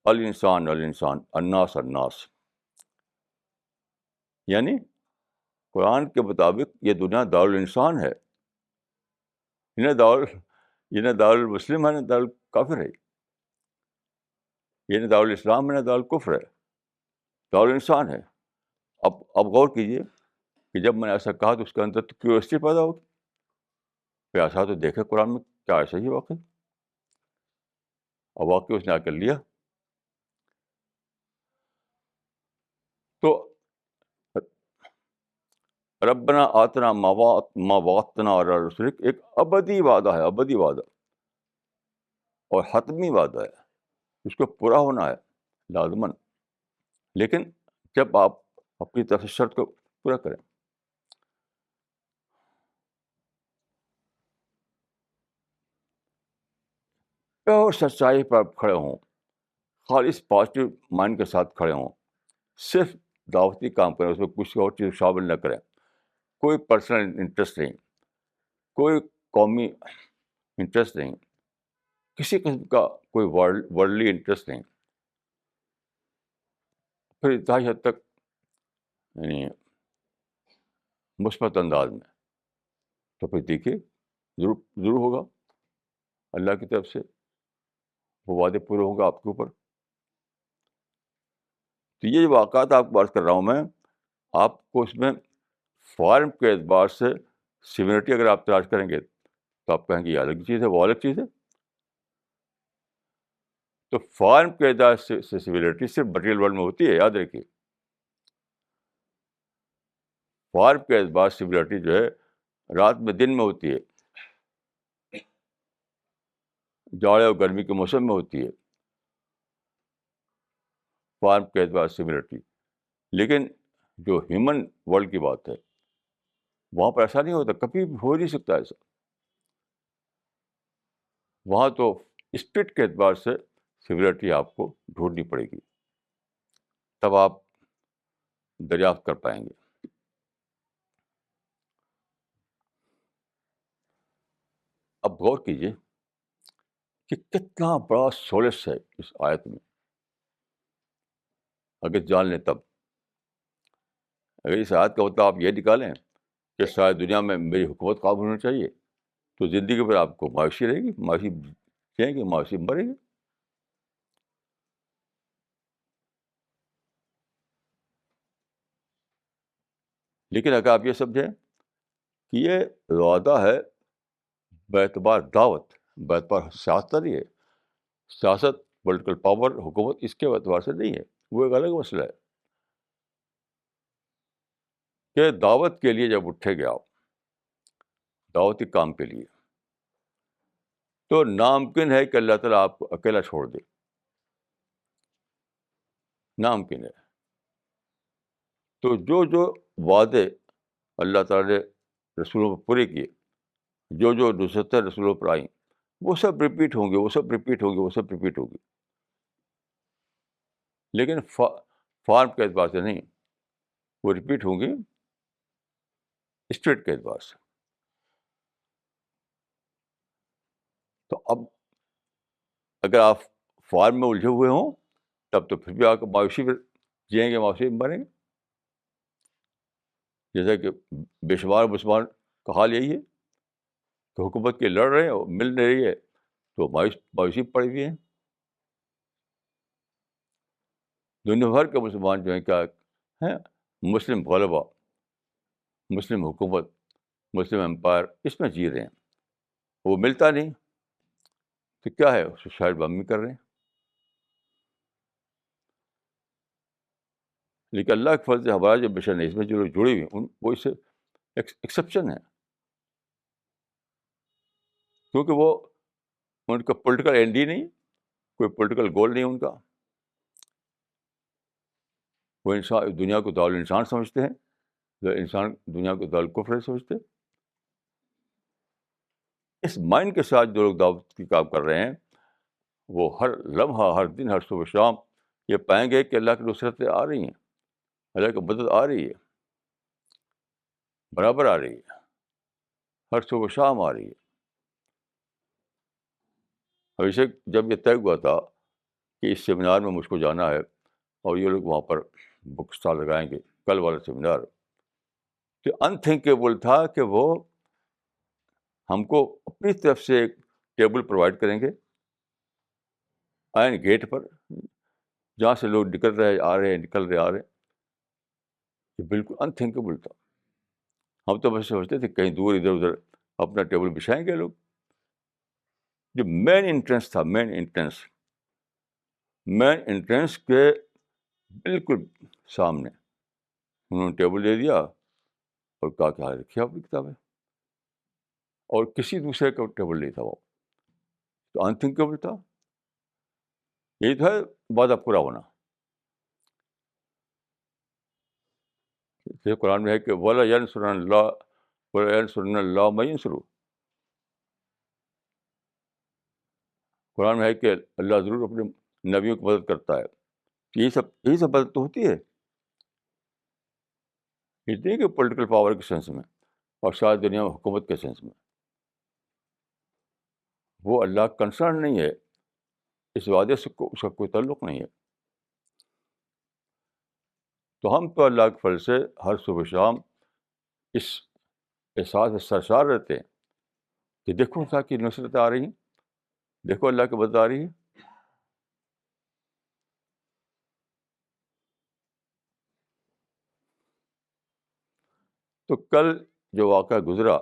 الانسان الانسان, الناس الناس. یعنی قرآن کے مطابق یہ دنیا دار الانسان ہے, یہ نہ دار المسلم ہے نہ دار الکافر ہے, یہ نہ دار الاسلام ہے نہ دار الکفر ہے, دار الانسان ہے. اب غور کیجیے کہ جب میں نے ایسا کہا تو اس کے اندر تو کیوریوسٹی پیدا ہوگی, پھر ایسا تو دیکھے قرآن میں کیا ایسا ہی واقعی. اور واقعی اس نے آ کر لیا. تو ربنا آتنا ما وعدتنا علی رسلک ایک ابدی وعدہ ہے, ابدی وعدہ, اور حتمی وعدہ ہے, اس کو پورا ہونا ہے لازماً. لیکن جب آپ اپنی طرف سے شرط کو پورا کریں. اور سچائی پر آپ کھڑے ہوں, خالص پازیٹیو مائنڈ کے ساتھ کھڑے ہوں, صرف دعوتی کام کریں, اس میں کچھ اور چیز شامل نہ کریں. کوئی پرسنل انٹرسٹ نہیں, کوئی قومی انٹرسٹ نہیں, کسی قسم کا کوئی ورلڈلی انٹرسٹ نہیں. پھر انتہائی حد تک یعنی مثبت انداز میں. تو پھر دیکھیے ضرور ضرور ہوگا اللہ کی طرف سے, وہ وعدے پورے ہوں گے آپ کے اوپر. تو یہ جو واقعات آپ کو بات کر رہا ہوں میں, آپ کو اس میں فارم کے اعتبار سے سملرٹی اگر آپ تلاش کریں گے تو آپ کہیں گے یہ الگ چیز ہے, وہ الگ چیز ہے. تو فارم کے اعتبار سے سملرٹی صرف مٹیریل ورلڈ میں ہوتی ہے, یاد رکھیے. فارم کے اعتبار سے سملرٹی جو ہے رات میں دن میں ہوتی ہے, جاڑے اور گرمی کے موسم میں ہوتی ہے, فارم کے اعتبار سے سملرٹی. لیکن جو ہیومن ورلڈ کی بات ہے وہاں پر ایسا نہیں ہوتا, کبھی بھی ہو نہیں سکتا ایسا. وہاں تو اسپرٹ کے اعتبار سے سملرٹی آپ کو ڈھونڈنی پڑے گی, تب آپ دریافت کر پائیں گے. اب غور کیجیے کہ کتنا بڑا سولس ہے اس آیت میں, اگر جان لیں تب. اگر اس آیت کا مطلب آپ یہ نکالیں کہ ساری دنیا میں میری حکومت قابو ہونا چاہیے, تو زندگی پر آپ کو معاشی رہے گی, معاشی جئیں گے, معاشی مریں گے. لیکن اگر آپ یہ سمجھیں کہ یہ وعدہ ہے باعتبار دعوت, باعتبار سیاست نہیں ہے, سیاست پولیٹیکل پاور حکومت اس کے اعتبار سے نہیں ہے, وہ ایک الگ مسئلہ ہے. کہ دعوت کے لیے جب اٹھے گے آپ, دعوتی کام کے لیے, تو ناممکن ہے کہ اللہ تعالیٰ آپ کو اکیلا چھوڑ دے, ناممکن ہے. تو جو وعدے اللہ تعالیٰ نے رسولوں کو پورے کیے, جو جو نصرتیں رسولوں پر آئیں وہ سب ریپیٹ ہوں گے، وہ سب ریپیٹ ہوں گے، وہ سب ریپیٹ ہوں گے، لیکن فارم کے اعتبار سے نہیں، وہ ریپیٹ ہوں گی اسٹیٹ کے اعتبار سے. تو اب اگر آپ فارم میں الجھے ہوئے ہوں تب تو پھر بھی آپ کو مایوسی میں جئیں گے، مایوسی میں مریں گے. جیسا کہ بے شمار مسلمان کا حال یہی ہے کہ حکومت کے لڑ رہے ہیں اور مل نہیں رہی ہے تو مایوسی پڑی ہوئی ہے. دنیا بھر کے مسلمان جو ہیں کیا ہیں، مسلم غلبہ، مسلم حکومت، مسلم امپائر، اس میں جی رہے ہیں. وہ ملتا نہیں تو کیا ہے، سوسائڈ بمبنگ کر رہے ہیں. لیکن اللہ کے فضل سے ہمارا جو مشن ہے اس میں جو لوگ جڑے ہوئے ہیں وہ اس سے ایکسیپشن ہے، کیونکہ وہ ان کا پولیٹیکل اینڈ ہی نہیں، کوئی پولیٹیکل گول نہیں ان کا. وہ انسان دنیا کو دارالانسان سمجھتے ہیں، جو انسان دنیا کو دارالکفر سمجھتے ہیں. اس مائنڈ کے ساتھ جو لوگ دعوت کی کام کر رہے ہیں وہ ہر لمحہ، ہر دن، ہر صبح شام یہ پائیں گے کہ اللہ کی نصرتیں آ رہی ہیں، اللہ کی مدد آ رہی ہے، برابر آ رہی ہے، ہر صبح شام آ رہی ہے. ہمیشہ جب یہ طے ہوا تھا کہ اس سیمینار میں مجھ کو جانا ہے اور یہ لوگ وہاں پر بک اسٹال لگائیں گے، کل والا سیمینار، تو انتھنکیبل تھا کہ وہ ہم کو اپنی طرف سے ایک ٹیبل پرووائڈ کریں گے گیٹ پر، جہاں سے لوگ نکل رہے آ رہے ہیں، نکل رہے آ رہے ہیں. یہ بالکل انتھنکیبل تھا. ہم تو بس سمجھتے تھے کہیں دور ادھر ادھر اپنا ٹیبل بچھائیں گے لوگ. جو مین انٹرنس تھا، مین انٹرنس کے بالکل سامنے انہوں نے ٹیبل دے دیا اور کہا کہ ہاں رکھیے اپنی کتابیں، اور کسی دوسرے کا ٹیبل نہیں تھا وہ. تو انتھنکیبل تھا. یہی تو ہے وعدہ پورا ہونا. جیسے قرآن میں ہے کہ وَلَا يَنْصُرَنَّ اللَّهُ مَن يَنْصُرُهُ. قرآن میں ہے کہ اللہ ضرور اپنے نبیوں کی مدد کرتا ہے. یہی سب مدد تو ہوتی ہے، اتنی کہ پولیٹیکل پاور کے سینس میں اور شاید دنیا میں حکومت کے سینس میں. وہ اللہ کنسرن نہیں ہے، اس وعدے سے اس کا کوئی تعلق نہیں ہے. تو ہم تو اللہ کے فضل سے ہر صبح شام اس احساس سے سرشار رہتے ہیں کہ دیکھو اللہ کی نصرتیں آ رہی ہیں، دیکھو اللہ کی مدد آ رہی ہے. تو کل جو واقعہ گزرا،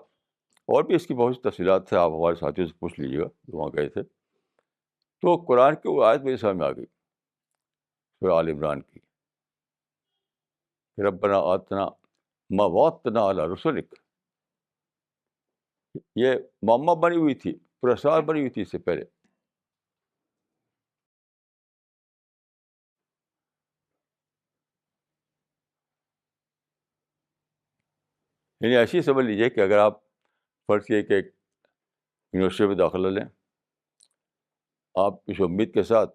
اور بھی اس کی بہت سی تفصیلات ہیں، آپ ہمارے ساتھیوں سے پوچھ لیجیے گا جو وہاں گئے تھے. تو قرآن کی وہ آیت میرے سامنے آ گئی، سورہ آل عمران کی، ربنا آتنا ما وعدتنا علی رسلک. یہ معمہ بنی ہوئی تھی، پرسار بنی ہوئی تھی اس سے پہلے. یعنی ایسی سمجھ لیجیے کہ اگر آپ فرض کیے کہ ایک یونیورسٹی میں داخلہ لیں، آپ اس امید کے ساتھ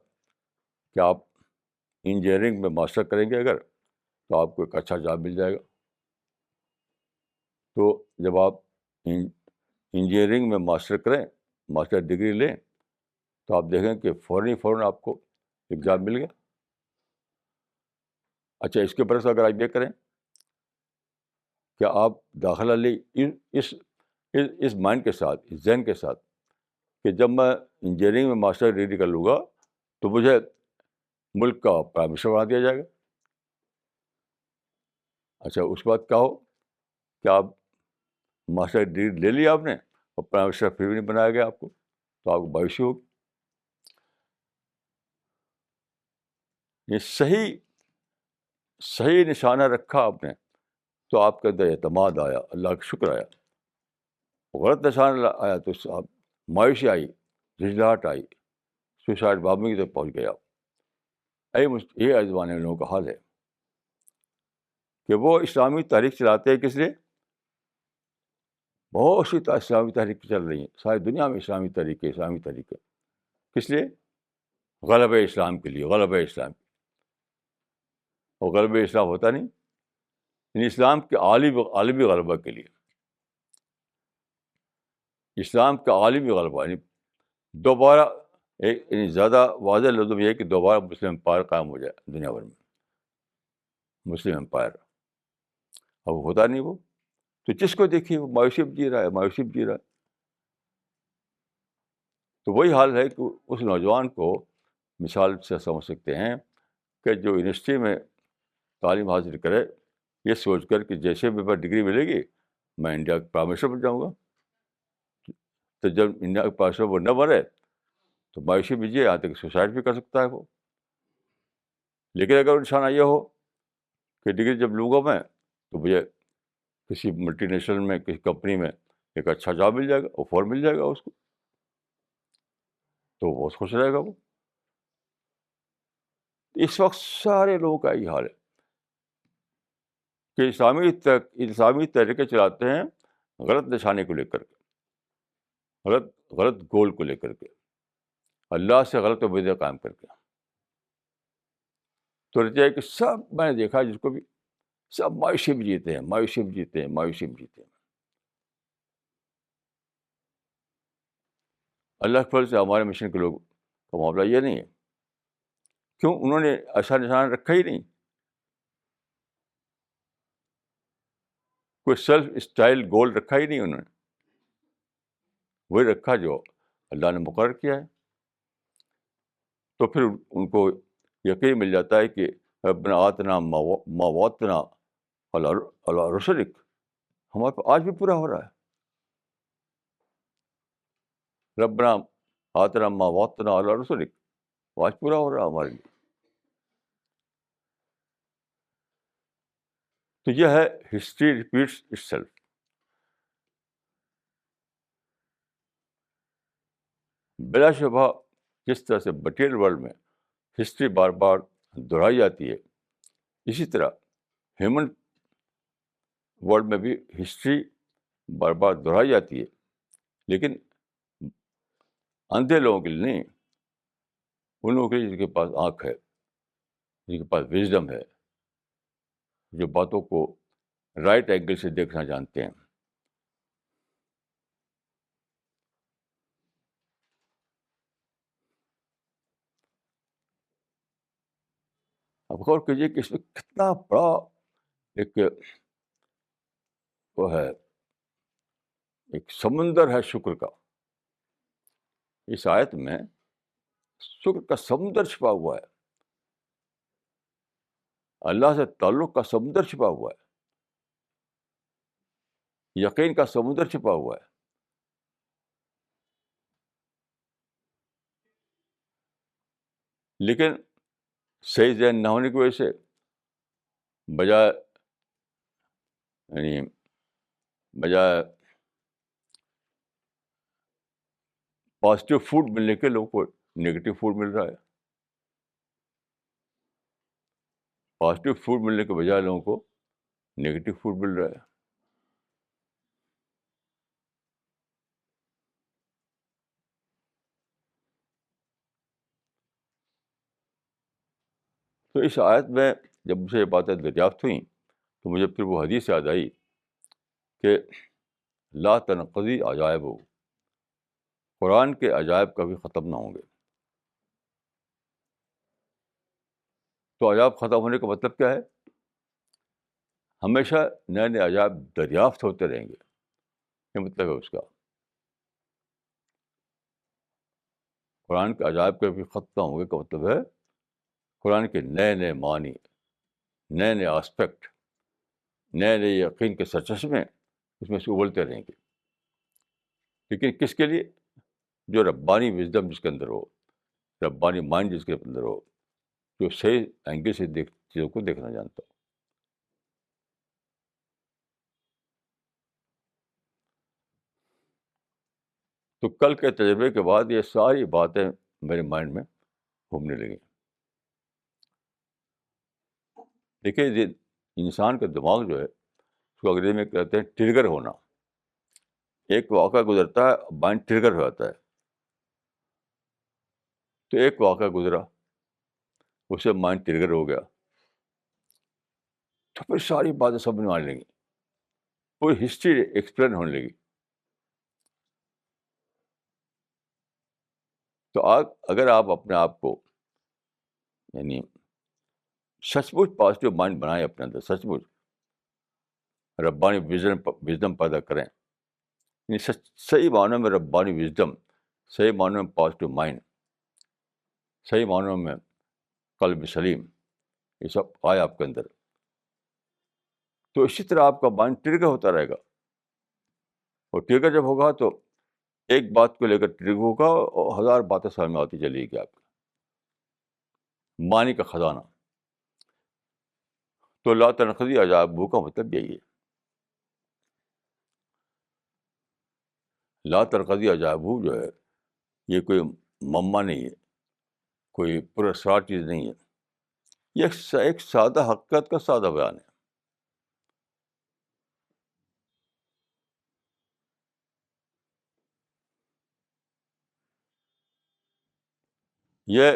کہ آپ انجینئرنگ میں ماسٹر کریں گے اگر، تو آپ کو ایک اچھا جاب مل جائے گا. تو جب آپ انجینئرنگ میں ماسٹر کریں، ماسٹر ڈگری لیں، تو آپ دیکھیں کہ فوراً آپ کو ایک جاب مل گیا. اچھا، اس کے برعکس اگر آپ یہ کریں کہ آپ داخلہ لیں اس مائنڈ کے ساتھ، اس ذہن کے ساتھ کہ جب میں انجینئرنگ میں ماسٹر ڈگری کر لوں گا تو مجھے ملک کا پرائم منسٹر بنا دیا جائے گا. اچھا، اس کے بعد کیا ہو کہ آپ ماسٹر ڈگری لے لیا آپ نے اور پرائم منسٹر پھر بھی نہیں بنایا گیا آپ کو، تو آپ کو مایوسی ہوگی. یہ صحیح نشانہ رکھا آپ نے تو آپ کے اندر اعتماد آیا، اللہ کا شکر آیا. غلط نشانہ آیا تو آپ مایوسی آئی، جھجھلاہٹ آئی، سوسائڈ بامبنگ تک پہنچ گیا. یہ زمانے میں لوگوں کا حال ہے کہ وہ اسلامی تاریخ چلاتے ہیں کس لیے؟ بہت سی اسلامی تحریک چل رہی ہیں ساری دنیا میں، اسلامی تحریکیں کس لیے؟ غلبہ اسلام کے لیے، غلبہ اسلام، اور غلبہ اسلام ہوتا نہیں، یعنی اسلام کے عالمی غلبہ کے لیے، اسلام کا عالمی غلبہ، یعنی دوبارہ یعنی زیادہ واضح لفظوں میں یہ کہ دوبارہ مسلم امپائر قائم ہو جائے دنیا بھر میں، مسلم امپائر، اب ہوتا نہیں وہ، تو جس کو دیکھیے وہ مایوسی میں جی رہا ہے، مایوسی میں جی رہا ہے. تو وہی حال ہے کہ اس نوجوان کو مثال سے سمجھ سکتے ہیں کہ جو یونیورسٹی میں تعلیم حاصل کرے یہ سوچ کر کہ جیسے میرے پاس ڈگری ملے گی میں انڈیا کا پرائم منسٹر بن جاؤں گا، تو جب انڈیا کا پرائم منسٹر وہ نہ بنے تو مایوسی میں جیے، یہاں تک سوسائڈ بھی کر سکتا ہے وہ. لیکن اگر نشانہ یہ ہو کہ ڈگری جب لوں گا میں تو مجھے کسی ملٹی نیشنل میں، کسی کمپنی میں ایک اچھا جاب مل جائے گا، آفر مل جائے گا اس کو، تو وہ بہت خوش رہے گا وہ. اس وقت سارے لوگوں کا یہی حال ہے کہ اسلامی طریقے چلاتے ہیں غلط نشانے کو لے کر کے، غلط گول کو لے کر کے، اللہ سے غلط امیدیں قائم کر کے. تو رہتا ہے کہ سب میں نے دیکھا جس کو بھی، سب مایوسی میں جیتے ہیں، مایوسی میں جیتے ہیں، مایوسی میں جیتے ہیں. اللہ کے فضل سے ہمارے مشن کے لوگ کا معاملہ یہ نہیں ہے. کیوں؟ انہوں نے ایسا نشانہ رکھا ہی نہیں، کوئی سیلف اسٹائل گول رکھا ہی نہیں انہوں نے، وہی رکھا جو اللہ نے مقرر کیا ہے. تو پھر ان کو یقین مل جاتا ہے کہ ربنا آتنا ما وعدتنا علی رسلک، ہمارے پاس آج بھی پورا ہو رہا ہے. ربنا آتنا ما وعدتنا علی رسلک، آج پورا ہو رہا ہے ہمارے لیے. تو یہ ہے ہسٹری ریپیٹس اٹ سیلف. بلا شبہ جس طرح سے مٹیریل ورلڈ میں ہسٹری بار بار دہرائی جاتی ہے، اسی طرح ہیومن ورلڈ میں بھی ہسٹری بار بار دہرائی جاتی ہے، لیکن اندھے لوگوں کے لیے نہیں، ان لوگوں کے لیے جن کے پاس آنکھ ہے، جن کے پاس وزڈم ہے، جو باتوں کو رائٹ اینگل سے دیکھنا جانتے ہیں. اب غور کیجیے کہ اس میں کتنا بڑا ایک وہ ہے، ایک سمندر ہے شکر کا. اس آیت میں شکر کا سمندر چھپا ہوا ہے، اللہ سے تعلق کا سمندر چھپا ہوا ہے، یقین کا سمندر چھپا ہوا ہے. لیکن صحیح ذہن نہ ہونے کی وجہ سے بجائے یعنی بجائے پازیٹیو فوڈ ملنے کے لوگوں کو نگیٹو فوڈ مل رہا ہے. پازیٹیو فوڈ ملنے کے بجائے لوگوں کو نگیٹو فوڈ مل رہا ہے. تو اس آیت میں جب مجھے یہ باتیں دریافت ہوئیں تو مجھے پھر وہ حدیث یاد آئی کہ لا تنقضی عجائب ہو، قرآن کے عجائب کبھی ختم نہ ہوں گے. تو عجائب ختم ہونے کا مطلب کیا ہے؟ ہمیشہ نئے نئے عجائب دریافت ہوتے رہیں گے، یہ مطلب ہے اس کا. قرآن کے عجائب کبھی ختم نہ ہوں گے کا مطلب ہے قرآن کے نئے نئے معنی، نئے نئے آسپیکٹ، نئے نئے یقین کے سرچشمے اس میں سے ابلتے رہیں گے. لیکن کس کے لیے؟ جو ربانی وزڈم جس کے اندر ہو، ربانی مائنڈ جس کے اندر ہو، جو صحیح اینگل سے چیزوں کو دیکھنا جانتا ہو. تو کل کے تجربے کے بعد یہ ساری باتیں میرے مائنڈ میں گھومنے لگیں. دیکھیے یہ انسان کا دماغ جو ہے اس کو انگریزی میں کہتے ہیں ٹریگر ہونا. ایک واقعہ گزرتا ہے, مائنڈ ٹریگر ہو جاتا ہے. تو ایک واقعہ گزرا, اسے مائنڈ ٹریگر ہو گیا, تو پھر ساری باتیں سمجھ میں آنے لگی, پوری ہسٹری ایکسپلین ہونے لگی. تو اگر آپ اپنے آپ کو یعنی سچ مچ پازیٹیو مائنڈ بنائیں, اپنے اندر سچ مچ ربانی وزڈم پیدا کریں, یعنی صحیح معنوں میں ربانی وزڈم, صحیح معنوں میں پازیٹیو مائنڈ, صحیح معنوں میں قلب سلیم, یہ سب آئے آپ کے اندر, تو اسی طرح آپ کا مائنڈ ٹریگر ہوتا رہے گا. اور ٹریگر جب ہوگا تو ایک بات کو لے کر ٹریگر ہوگا اور ہزار باتیں سامنے میں آتی چلی گی آپ کے. معنی کا خزانہ. تو لا تنقضی عجائب کا مطلب یہی ہے. لا تنقضی عجائب جو ہے یہ کوئی مما نہیں ہے, کوئی پراسرار چیز نہیں ہے, یہ ایک سادہ حقیقت کا سادہ بیان ہے. یہ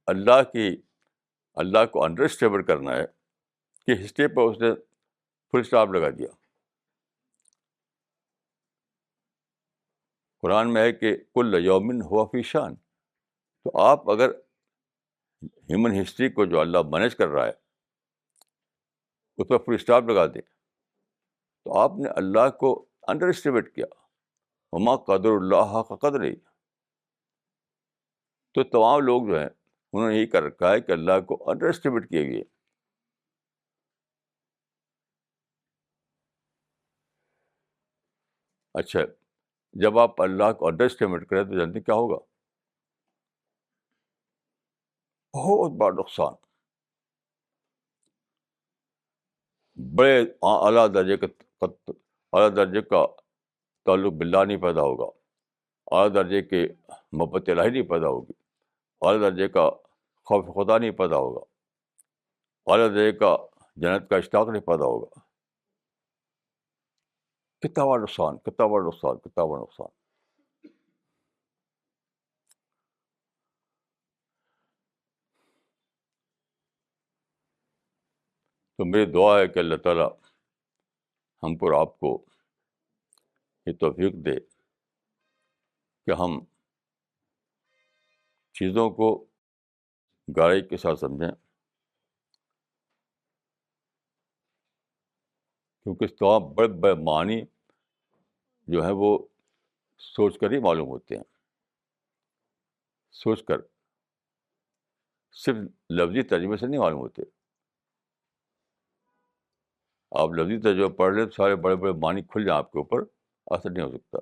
اللہ کو انڈر اسٹیبل کرنا ہے کہ ہسٹری پر اس نے فل اسٹاپ لگا دیا. قرآن میں ہے کہ کل یومن ہوا فی شان. تو آپ اگر ہیومن ہسٹری کو جو اللہ مینیج کر رہا ہے اس پر فل اسٹاپ لگا دیں تو آپ نے اللہ کو انڈر اسٹیمیٹ کیا. وما قدر اللہ کا قدر ہی. تو تمام لوگ جو ہیں انہوں نے یہی کر رکھا ہے کہ اللہ کو انڈر اسٹیمیٹ کیے گئے. اچھا, جب آپ اللہ کو انڈر اسٹیمیٹ کریں تو جانتے کیا ہوگا؟ بہت بڑا نقصان, بڑے اعلیٰ درجے کا تعلق باللہ نہیں پیدا ہوگا, اعلیٰ درجے کے محبت الہی نہیں پیدا ہوگی, اعلیٰ درجے کا خوف خدا نہیں پیدا ہوگا, اعلیٰ درجے کا جنت کا اشتیاق نہیں پیدا ہوگا. کتنا بڑا نقصان, کتنا بڑا نقصان, کتنا بڑا نقصان. تو میری دعا ہے کہ اللہ تعالیٰ ہم کو اور آپ کو یہ توفیق دے کہ ہم چیزوں کو گہرائی کے ساتھ سمجھیں, کیونکہ اس تمام بڑے بڑے معنی جو ہیں وہ سوچ کر ہی معلوم ہوتے ہیں. سوچ کر, صرف لفظی ترجمے سے نہیں معلوم ہوتے. آپ لفظی ترجمہ پڑھ لیں تو سارے بڑے بڑے معنی کھل جائیں آپ کے اوپر, اثر نہیں ہو سکتا.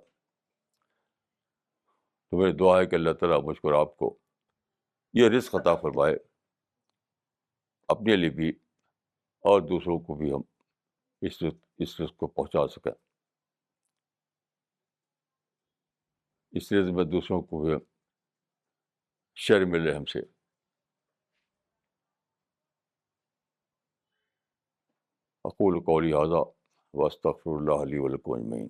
تو میری دعا ہے کہ اللہ تعالیٰ مجھ کو اور آپ کو یہ رزق عطا فرمائے, اپنے لیے بھی اور دوسروں کو بھی ہم اس رزق کو پہنچا سکیں, اس رزق میں دوسروں کو بھی شیئر ملے ہم سے. اقول قولی ھذا واستغفر اللہ لی ولکم اجمعین.